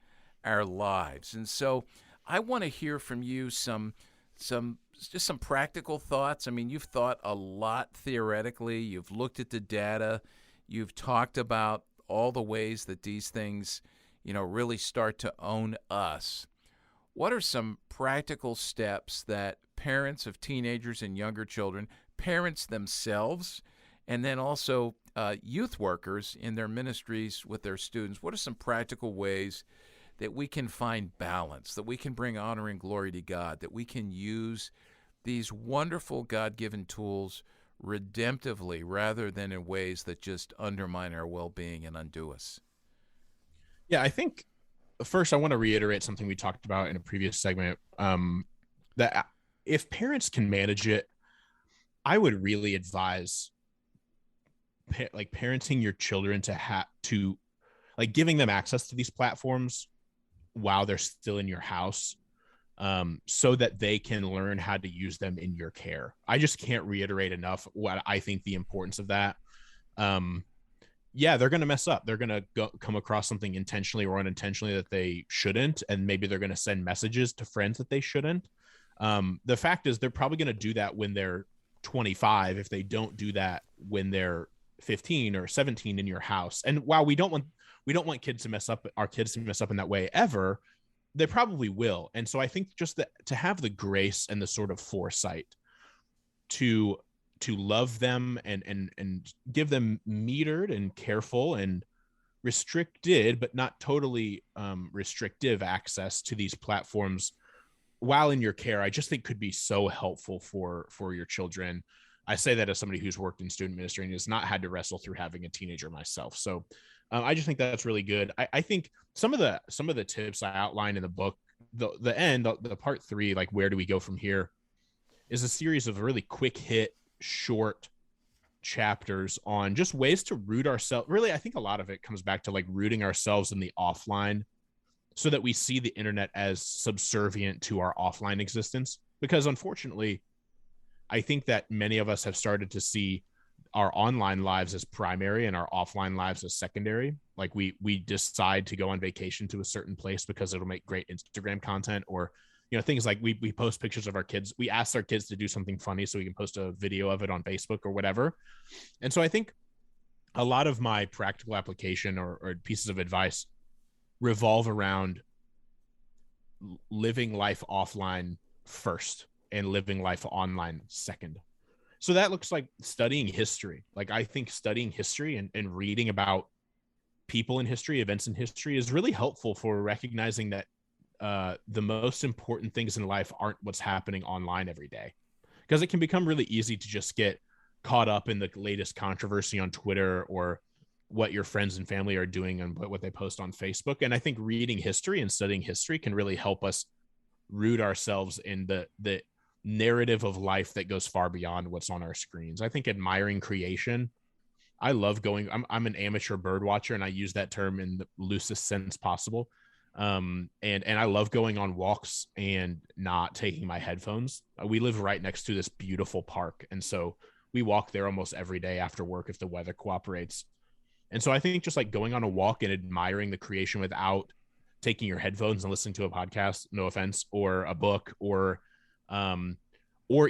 our lives. And so I want to hear from you some practical thoughts. I mean, you've thought a lot theoretically. You've looked at the data. You've talked about all the ways that these things, you know, really start to own us. What are some practical steps that parents of teenagers and younger children, parents themselves, and then also youth workers in their ministries with their students, what are some practical ways that we can find balance, that we can bring honor and glory to God, that we can use these wonderful God-given tools redemptively rather than in ways that just undermine our well-being and undo us? Yeah, I think first I want to reiterate something we talked about in a previous segment, that if parents can manage it, I would really advise parenting your children to giving them access to these platforms while they're still in your house, so that they can learn how to use them in your care. I just can't reiterate enough what I think the importance of that. Yeah, they're going to mess up. They're going to come across something intentionally or unintentionally that they shouldn't, and maybe they're going to send messages to friends that they shouldn't. The fact is they're probably going to do that when they're 25 if they don't do that when they're 15 or 17 in your house. And while we don't want kids to mess up, our kids to mess up in that way ever, they probably will. And so I think just that to have the grace and the sort of foresight to love them and give them metered and careful and restricted, but not totally restrictive access to these platforms while in your care, I just think could be so helpful for your children. I say that as somebody who's worked in student ministry and has not had to wrestle through having a teenager myself. So I just think that's really good. I think some of the tips I outlined in the book, the part 3, like where do we go from here, is a series of really quick hit, short chapters on just ways to root ourselves. Really, I think a lot of it comes back to like rooting ourselves in the offline, so that we see the internet as subservient to our offline existence. Because unfortunately, I think that many of us have started to see our online lives as primary and our offline lives as secondary. Like we decide to go on vacation to a certain place because it'll make great Instagram content, or, you know, things like we post pictures of our kids. We ask our kids to do something funny so we can post a video of it on Facebook or whatever. And so I think a lot of my practical application or pieces of advice revolve around living life offline first and living life online second. So that looks like studying history. Like I think studying history and reading about people in history, events in history is really helpful for recognizing that the most important things in life aren't what's happening online every day. Because it can become really easy to just get caught up in the latest controversy on Twitter or what your friends and family are doing and what they post on Facebook. And I think reading history and studying history can really help us root ourselves in the narrative of life that goes far beyond what's on our screens. I think admiring creation. I love going. I'm an amateur bird watcher, and I use that term in the loosest sense possible. And I love going on walks and not taking my headphones. We live right next to this beautiful park, and so we walk there almost every day after work if the weather cooperates. And so I think just like going on a walk and admiring the creation without taking your headphones and listening to a podcast, no offense, or a book, or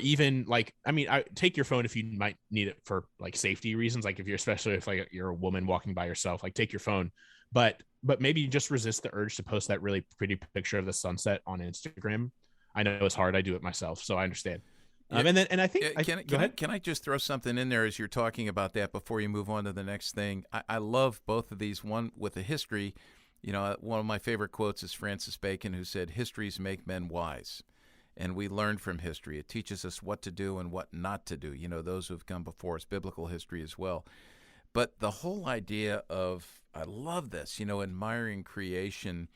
even like, I mean, I take your phone if you might need it for like safety reasons. Like if you're, especially if like you're a woman walking by yourself, like take your phone, but maybe just resist the urge to post that really pretty picture of the sunset on Instagram. I know it's hard. I do it myself, so I understand. Yeah. And I think, can I just throw something in there as you're talking about that before you move on to the next thing? I love both of these. One with the history, you know, one of my favorite quotes is Francis Bacon, who said, "Histories make men wise." And we learn from history. It teaches us what to do and what not to do. You know, those who have come before us, biblical history as well. But the whole idea of, I love this, you know, admiring creation,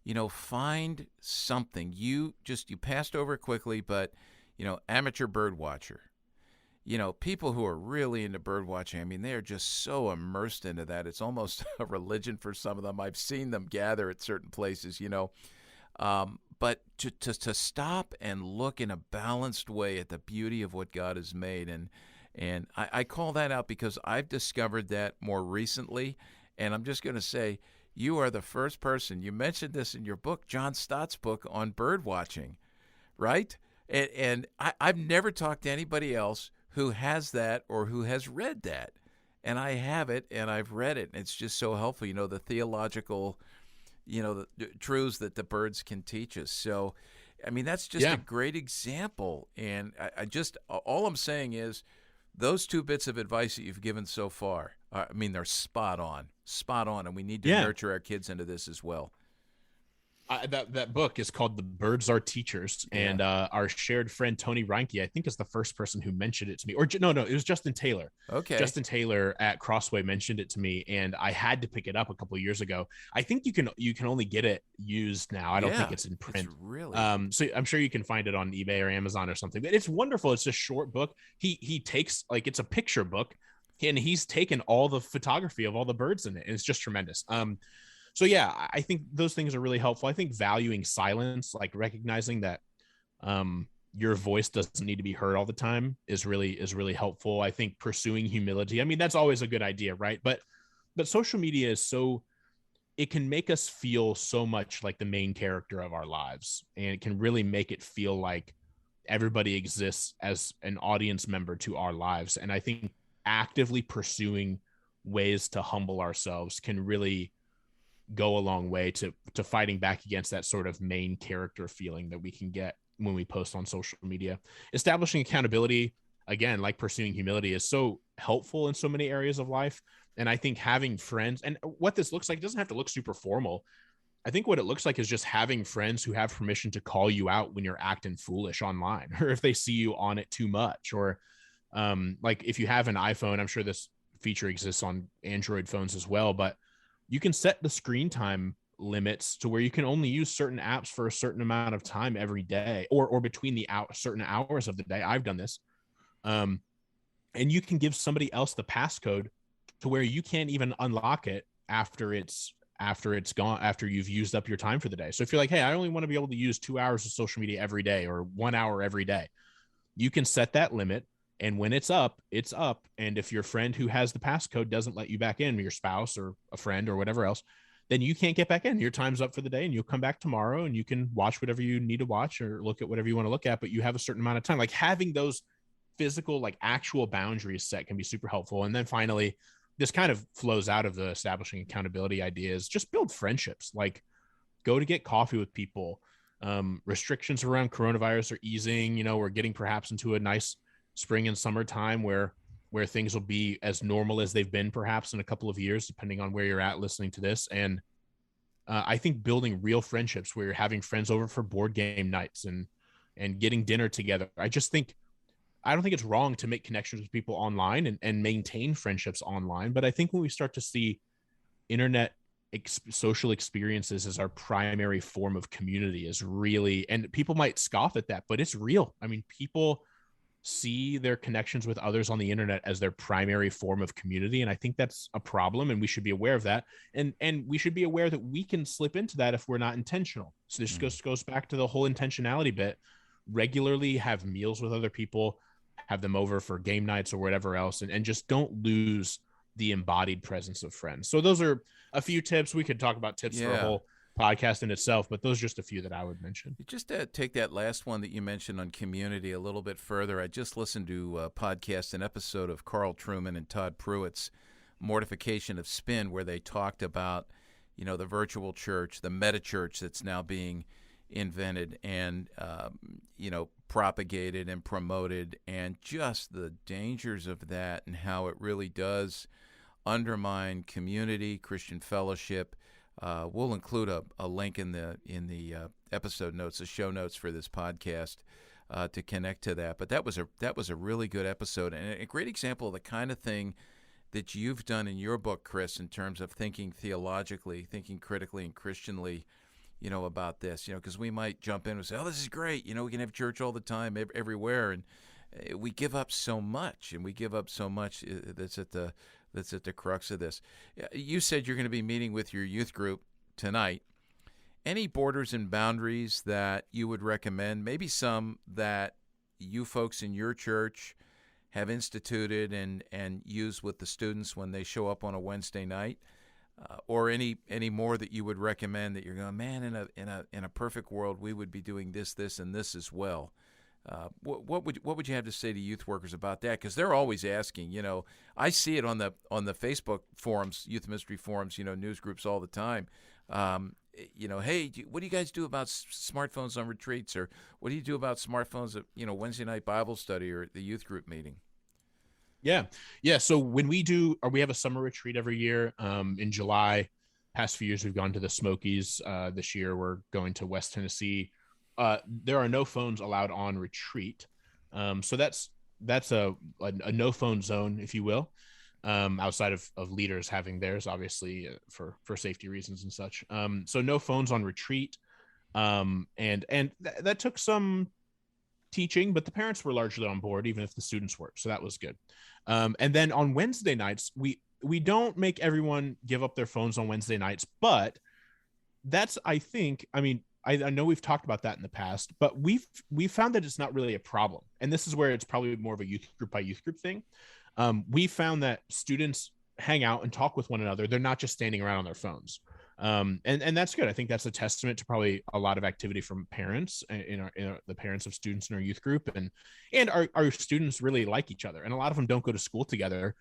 you know, find something. You passed over quickly, but, you know, amateur bird watcher. You know, people who are really into bird watching, I mean, they are just so immersed into that. It's almost a religion for some of them. I've seen them gather at certain places, you know. But to stop and look in a balanced way at the beauty of what God has made. And I call that out because I've discovered that more recently. And I'm just going to say, you are the first person. You mentioned this in your book, John Stott's book on bird watching, right? And I've never talked to anybody else who has that or who has read that. And I have it, and I've read it. And it's just so helpful, you know, the theological, you know, the truths that the birds can teach us. So, I mean, that's just a great example. And I just, all I'm saying is those two bits of advice that you've given so far, I mean, they're spot on. And we need to nurture our kids into this as well. That book is called The Birds Are Teachers, and our shared friend Tony Reinke, I think, is the first person who mentioned it to me. Or no, it was Justin Taylor. Okay, Justin Taylor at Crossway mentioned it to me, and I had to pick it up a couple of years ago. I think you can only get it used now. I don't think it's in print. It's really, so I'm sure you can find it on eBay or Amazon or something. But it's wonderful. It's a short book. He takes, like, it's a picture book, and he's taken all the photography of all the birds in it, and it's just tremendous. So yeah, I think those things are really helpful. I think valuing silence, like recognizing that your voice doesn't need to be heard all the time, is really helpful. I think pursuing humility. I mean, that's always a good idea, right? But social media is it can make us feel so much like the main character of our lives, and it can really make it feel like everybody exists as an audience member to our lives. And I think actively pursuing ways to humble ourselves can really go a long way to fighting back against that sort of main character feeling that we can get when we post on social media. Establishing accountability, again, like pursuing humility, is so helpful in so many areas of life. And I think having friends, and what this looks like, it doesn't have to look super formal. I think what it looks like is just having friends who have permission to call you out when you're acting foolish online, or if they see you on it too much, or like if you have an iPhone, I'm sure this feature exists on Android phones as well, but you can set the screen time limits to where you can only use certain apps for a certain amount of time every day, or between the certain hours of the day. I've done this. And you can give somebody else the passcode to where you can't even unlock it after it's gone, after you've used up your time for the day. So if you're like, hey, I only want to be able to use 2 hours of social media every day, or 1 hour every day, you can set that limit. And when it's up, it's up. And if your friend who has the passcode doesn't let you back in, your spouse or a friend or whatever else, then you can't get back in. Your time's up for the day, and you'll come back tomorrow and you can watch whatever you need to watch or look at whatever you want to look at, but you have a certain amount of time. Like having those physical, like actual boundaries set can be super helpful. And then finally, this kind of flows out of the establishing accountability ideas. Just build friendships, like go to get coffee with people. Restrictions around coronavirus are easing. You know, we're getting perhaps into a nice spring and summertime where things will be as normal as they've been perhaps in a couple of years, depending on where you're at listening to this. And I think building real friendships where you're having friends over for board game nights and getting dinner together. I just think I don't think it's wrong to make connections with people online and maintain friendships online. But I think when we start to see internet social experiences as our primary form of community is really, and people might scoff at that, but it's real. I mean, people see their connections with others on the internet as their primary form of community, and I think that's a problem, and we should be aware of that, and we should be aware that we can slip into that if we're not intentional. So this goes back to the whole intentionality bit. Regularly have meals with other people, have them over for game nights or whatever else, and just don't lose the embodied presence of friends. So those are a few tips. We could talk about tips for a whole podcast in itself, but those are just a few that I would mention. Just to take that last one that you mentioned on community a little bit further, I just listened to a podcast, an episode of Carl Trueman and Todd Pruitt's Mortification of Spin, where they talked about, the virtual church, the meta church that's now being invented and, propagated and promoted, and just the dangers of that and how it really does undermine community, Christian fellowship. We'll include a link in the episode notes, the show notes for this podcast, to connect to that. But that was a really good episode and a great example of the kind of thing that you've done in your book, Chris, in terms of thinking theologically, thinking critically and Christianly, about this. Because we might jump in and say, "Oh, this is great. We can have church all the time, everywhere," and we give up so much, that's at the crux of this. You said you're going to be meeting with your youth group tonight. Any borders and boundaries that you would recommend, maybe some that you folks in your church have instituted and use with the students when they show up on a Wednesday night, or any more that you would recommend that you're going, man, in a perfect world, we would be doing this, and this as well? What would you have to say to youth workers about that? Because they're always asking. I see it on the Facebook forums, youth ministry forums, news groups all the time. Hey, what do you guys do about smartphones on retreats, or what do you do about smartphones at Wednesday night Bible study or the youth group meeting? Yeah. So when we have a summer retreat every year in July. Past few years we've gone to the Smokies. This year we're going to West Tennessee. There are no phones allowed on retreat. So that's a no phone zone, if you will, outside of leaders having theirs, obviously, for safety reasons and such. So no phones on retreat. And that took some teaching, but the parents were largely on board, even if the students were. So that was good. And then on Wednesday nights, we don't make everyone give up their phones on Wednesday nights, but that's, I know we've talked about that in the past, but we've found that it's not really a problem. And this is where it's probably more of a youth group by youth group thing. We found that students hang out and talk with one another. They're not just standing around on their phones. And that's good. I think that's a testament to probably a lot of activity from parents in the parents of students in our youth group, and our students really like each other. And a lot of them don't go to school together.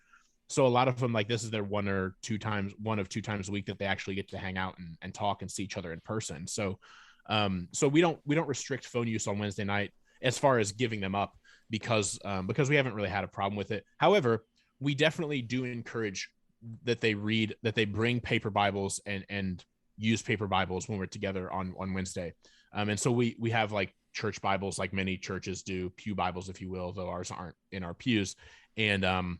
So a lot of them, like, this is their one of two times a week that they actually get to hang out and talk and see each other in person. So we don't restrict phone use on Wednesday night as far as giving them up because we haven't really had a problem with it. However, we definitely do encourage that they bring paper Bibles and use paper Bibles when we're together on Wednesday. And so we have like church Bibles, like many churches do, pew Bibles, if you will, though ours aren't in our pews. And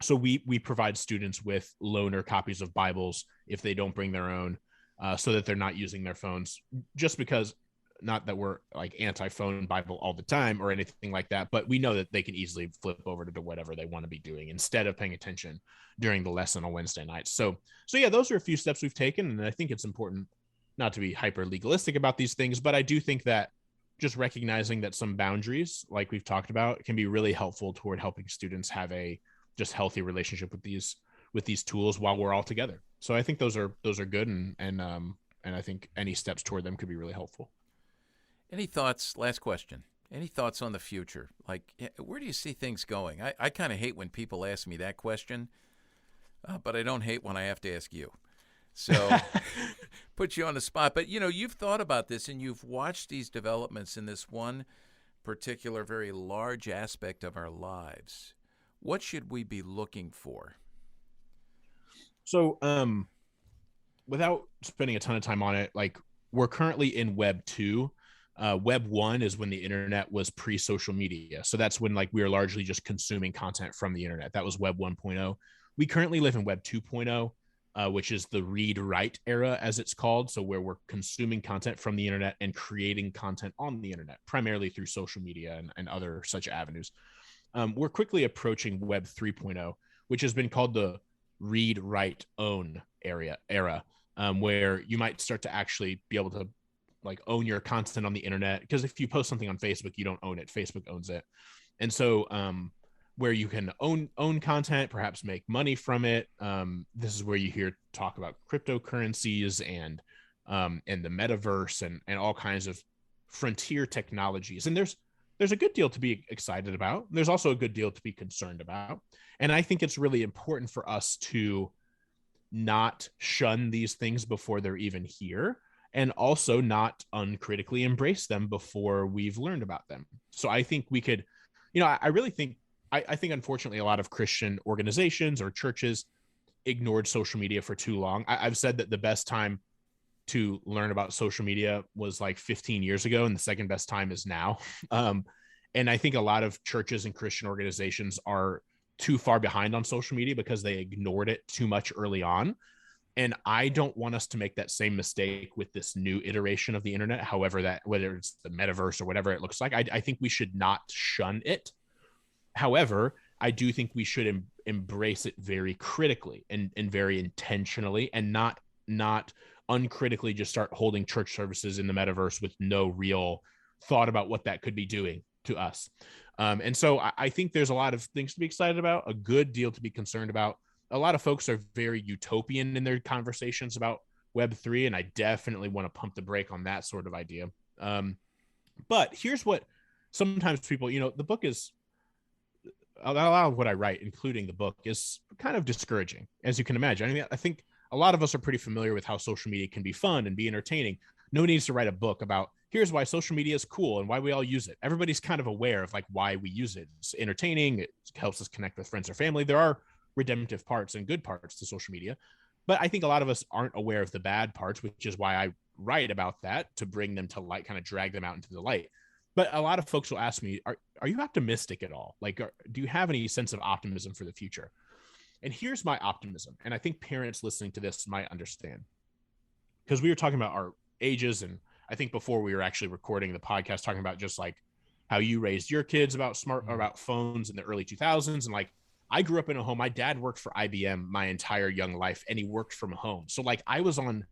so we provide students with loaner copies of Bibles if they don't bring their own, so that they're not using their phones, just because, not that we're like anti-phone Bible all the time or anything like that, but we know that they can easily flip over to whatever they want to be doing instead of paying attention during the lesson on Wednesday nights. So yeah, those are a few steps we've taken. And I think it's important not to be hyper legalistic about these things, but I do think that just recognizing that some boundaries, like we've talked about, can be really helpful toward helping students have a just healthy relationship with these tools while we're all together. So I think those are good. And I think any steps toward them could be really helpful. Any thoughts? Last question. Any thoughts on the future? Like, where do you see things going? I kind of hate when people ask me that question, but I don't hate when I have to ask you. So put you on the spot. But, you've thought about this and you've watched these developments in this one particular very large aspect of our lives. What should we be looking for? So without spending a ton of time on it, like, we're currently in Web 2. Web 1 is when the internet was pre-social media. So that's when like we were largely just consuming content from the internet. That was Web 1.0. We currently live in Web 2.0, which is the read-write era, as it's called. So where we're consuming content from the internet and creating content on the internet, primarily through social media and other such avenues. We're quickly approaching Web 3.0, which has been called the read, write, own era, where you might start to actually be able to like own your content on the internet. Because if you post something on Facebook, you don't own it. Facebook owns it. And so where you can own content, perhaps make money from it. This is where you hear talk about cryptocurrencies and the metaverse and all kinds of frontier technologies. And there's a good deal to be excited about. There's also a good deal to be concerned about. And I think it's really important for us to not shun these things before they're even here, and also not uncritically embrace them before we've learned about them. So I think we could, I really think, I think unfortunately a lot of Christian organizations or churches ignored social media for too long. I've said that the best time to learn about social media was like 15 years ago, and the second best time is now. And I think a lot of churches and Christian organizations are too far behind on social media because they ignored it too much early on. And I don't want us to make that same mistake with this new iteration of the internet, whether it's the metaverse or whatever it looks like. I think we should not shun it. However, I do think we should embrace it very critically and very intentionally, and not uncritically just start holding church services in the metaverse with no real thought about what that could be doing to us. And so I think there's a lot of things to be excited about, a good deal to be concerned about. A lot of folks are very utopian in their conversations about Web3, and I definitely want to pump the brake on that sort of idea. But here's what sometimes people, the book is, a lot of what I write, including the book, is kind of discouraging, as you can imagine. I mean, I think a lot of us are pretty familiar with how social media can be fun and be entertaining. No one needs to write a book about here's why social media is cool and why we all use it. Everybody's kind of aware of like why we use it. It's entertaining. It helps us connect with friends or family. There are redemptive parts and good parts to social media, but I think a lot of us aren't aware of the bad parts, which is why I write about that, to bring them to light, kind of drag them out into the light. But a lot of folks will ask me, are you optimistic at all? Like, do you have any sense of optimism for the future? And here's my optimism. And I think parents listening to this might understand, because we were talking about our ages. And I think before we were actually recording the podcast, talking about just like how you raised your kids about about phones in the early 2000s. And like, I grew up in a home. My dad worked for IBM my entire young life, and he worked from home. So like I was on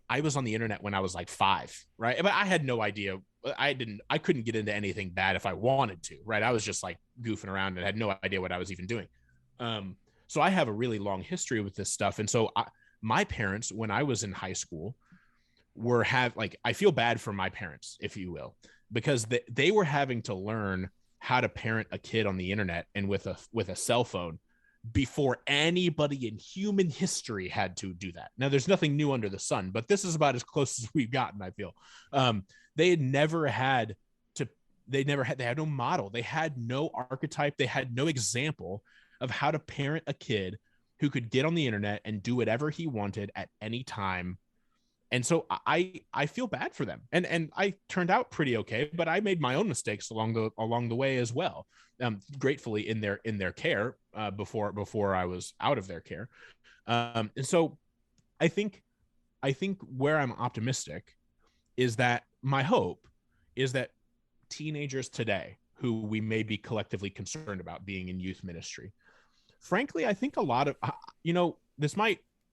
the internet when I was like 5, right? But I had no idea. I couldn't get into anything bad if I wanted to, right? I was just like goofing around and had no idea what I was even doing. So I have a really long history with this stuff. And so my parents, when I was in high school, I feel bad for my parents, if you will, because they were having to learn how to parent a kid on the internet and with a cell phone before anybody in human history had to do that. Now, there's nothing new under the sun, but this is about as close as we've gotten, I feel. They had no model. They had no archetype. They had no example of how to parent a kid who could get on the internet and do whatever he wanted at any time. And so I feel bad for them. And I turned out pretty okay, but I made my own mistakes along the way as well. Gratefully in their care before I was out of their care. And so I think where I'm optimistic is that my hope is that teenagers today who we may be collectively concerned about being in youth ministry, frankly, I think a lot of, you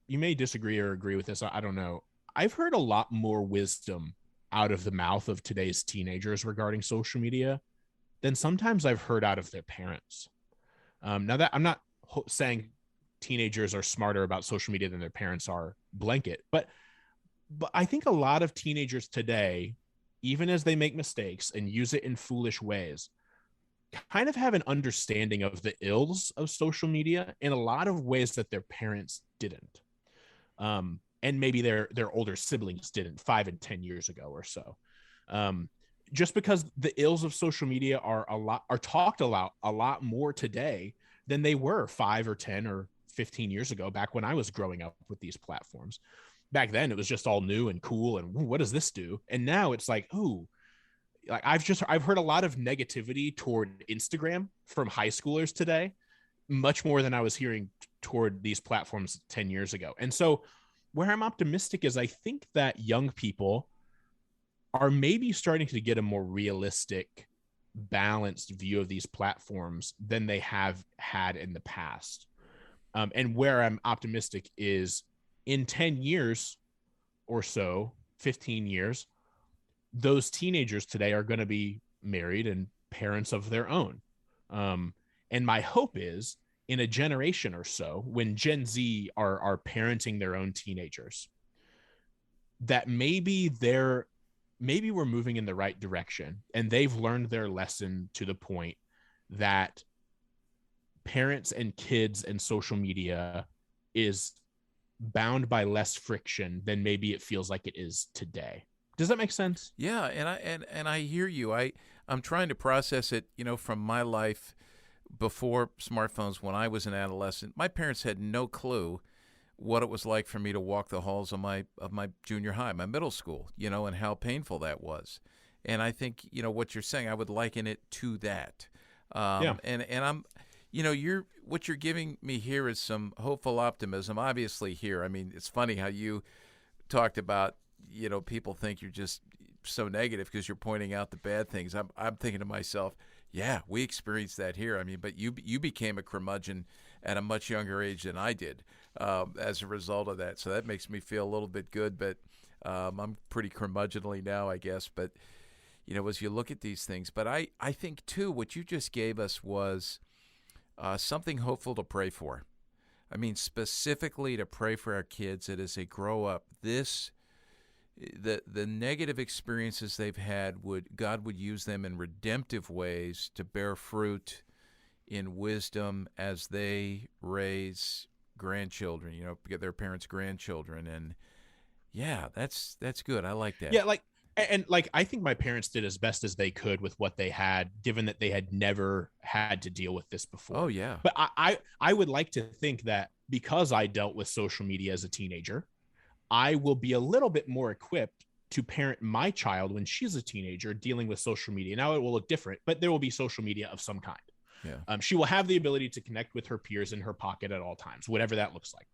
may disagree or agree with this. I don't know. I've heard a lot more wisdom out of the mouth of today's teenagers regarding social media than sometimes I've heard out of their parents. Now that I'm not saying teenagers are smarter about social media than their parents are blanket, but I think a lot of teenagers today, even as they make mistakes and use it in foolish ways, kind of have an understanding of the ills of social media in a lot of ways that their parents didn't. And maybe their older siblings didn't 5 and 10 years ago or so. Just because the ills of social media are talked about a lot more today than they were 5 or 10 or 15 years ago, back when I was growing up with these platforms. Back then, it was just all new and cool. And what does this do? And now it's like, ooh, like I've heard a lot of negativity toward Instagram from high schoolers today, much more than I was hearing toward these platforms 10 years ago. And so where I'm optimistic is I think that young people are maybe starting to get a more realistic, balanced view of these platforms than they have had in the past. And where I'm optimistic is in 10 years or so, 15 years, those teenagers today are going to be married and parents of their own. And my hope is in a generation or so, when Gen Z are parenting their own teenagers, that maybe we're moving in the right direction and they've learned their lesson to the point that parents and kids and social media is bound by less friction than maybe it feels like it is today. Does that make sense? Yeah, and I hear you. I'm trying to process it, from my life before smartphones when I was an adolescent. My parents had no clue what it was like for me to walk the halls of my junior high, my middle school, and how painful that was. And I think, what you're saying, I would liken it to that. Yeah. And I'm, what you're giving me here is some hopeful optimism. Obviously here, I mean, it's funny how you talked about, people think you're just so negative because you're pointing out the bad things. I'm thinking to myself, yeah, we experienced that here. I mean, but you became a curmudgeon at a much younger age than I did as a result of that. So that makes me feel a little bit good. But I'm pretty curmudgeonly now, I guess. But, as you look at these things. But I think, too, what you just gave us was something hopeful to pray for. I mean, specifically to pray for our kids that as they grow up, the negative experiences they've had, God would use them in redemptive ways to bear fruit in wisdom as they raise grandchildren, get their parents' grandchildren. And yeah, that's good. I like that. Yeah, I think my parents did as best as they could with what they had, given that they had never had to deal with this before. Oh yeah. But I would like to think that because I dealt with social media as a teenager, I will be a little bit more equipped to parent my child when she's a teenager dealing with social media. Now it will look different, but there will be social media of some kind. Yeah. She will have the ability to connect with her peers in her pocket at all times, whatever that looks like.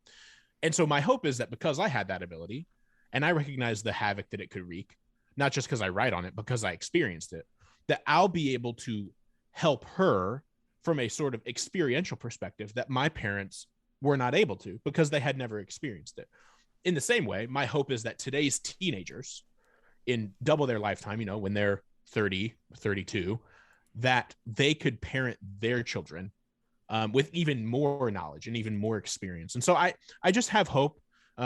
And so my hope is that because I had that ability and I recognize the havoc that it could wreak, not just because I write on it, because I experienced it, that I'll be able to help her from a sort of experiential perspective that my parents were not able to because they had never experienced it. In the same way, my hope is that today's teenagers in double their lifetime, when they're 30, 32, that they could parent their children with even more knowledge and even more experience. And so I just have hope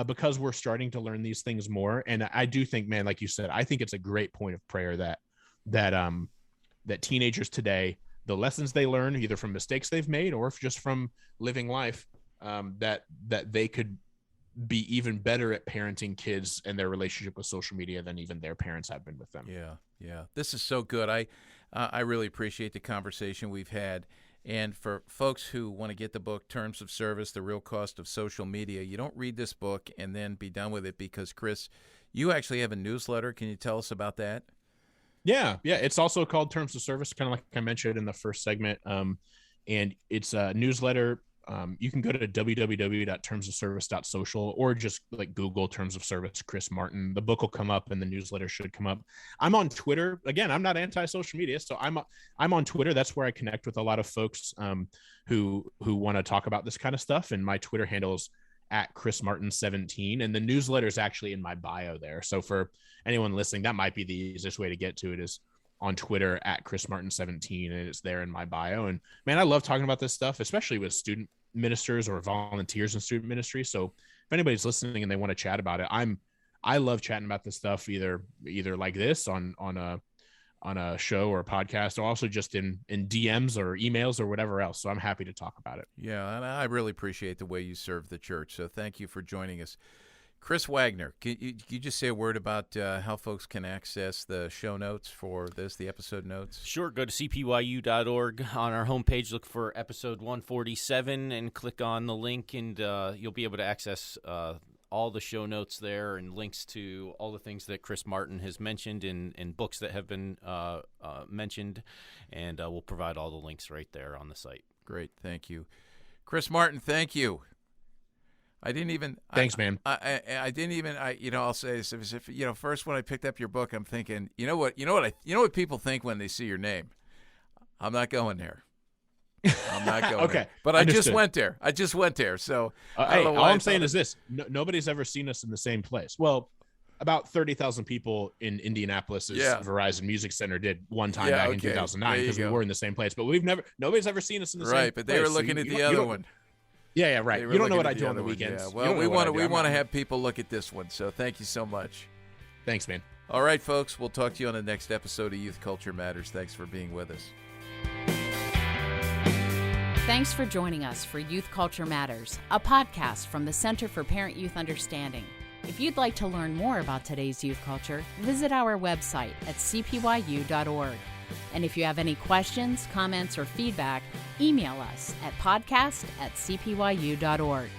because we're starting to learn these things more. And I do think, man, like you said, I think it's a great point of prayer that teenagers today, the lessons they learn either from mistakes they've made or just from living life, that they could be even better at parenting kids and their relationship with social media than even their parents have been with them. Yeah. This is so good. I really appreciate the conversation we've had. And for folks who want to get the book, Terms of Service, The Real Cost of Social Media, you don't read this book and then be done with it because, Chris, you actually have a newsletter. Can you tell us about that? Yeah. It's also called Terms of Service, kind of like I mentioned in the first segment. And it's a newsletter. You can go to www.termsofservice.social or just like Google Terms of Service, Chris Martin. The book will come up and the newsletter should come up. I'm on Twitter. Again, I'm not anti-social media, so I'm on Twitter. That's where I connect with a lot of folks who want to talk about this kind of stuff. And my Twitter handle is at Chris Martin 17. And the newsletter is actually in my bio there. So for anyone listening, that might be the easiest way to get to it is on Twitter at Chris Martin 17, and it's there in my bio. And man, I love talking about this stuff, especially with student ministers or volunteers in student ministry. So if anybody's listening and they want to chat about it, I love chatting about this stuff either like this on a show or a podcast, or also just in DMs or emails or whatever else. So I'm happy to talk about it. Yeah, and I really appreciate the way you serve the church. So thank you for joining us. Chris Wagner, can you just say a word about how folks can access the show notes for this, the episode notes? Sure. Go to cpyu.org. On our homepage, look for episode 147 and click on the link, and you'll be able to access all the show notes there and links to all the things that Chris Martin has mentioned in books that have been mentioned, and we'll provide all the links right there on the site. Great, thank you. Chris Martin, thank you. I didn't even. Thanks, man. I didn't even. I'll say this. If first when I picked up your book, I'm thinking, what people think when they see your name. I'm not going there. I'm not going okay, there. But I just went there. So hey, all I'm saying is this: nobody's ever seen us in the same place. Well, about 30,000 people in Indianapolis's Verizon Music Center did one time back in 2009 because we were in the same place. But nobody's ever seen us in the same place. Right, but they were looking at the other one. Yeah, right. You don't know what I do on the weekends. Yeah. Well, we want to have people look at this one. So thank you so much. Thanks, man. All right, folks. We'll talk to you on the next episode of Youth Culture Matters. Thanks for being with us. Thanks for joining us for Youth Culture Matters, a podcast from the Center for Parent-Youth Understanding. If you'd like to learn more about today's youth culture, visit our website at cpyu.org. And if you have any questions, comments, or feedback, email us at podcast@cpyu.org.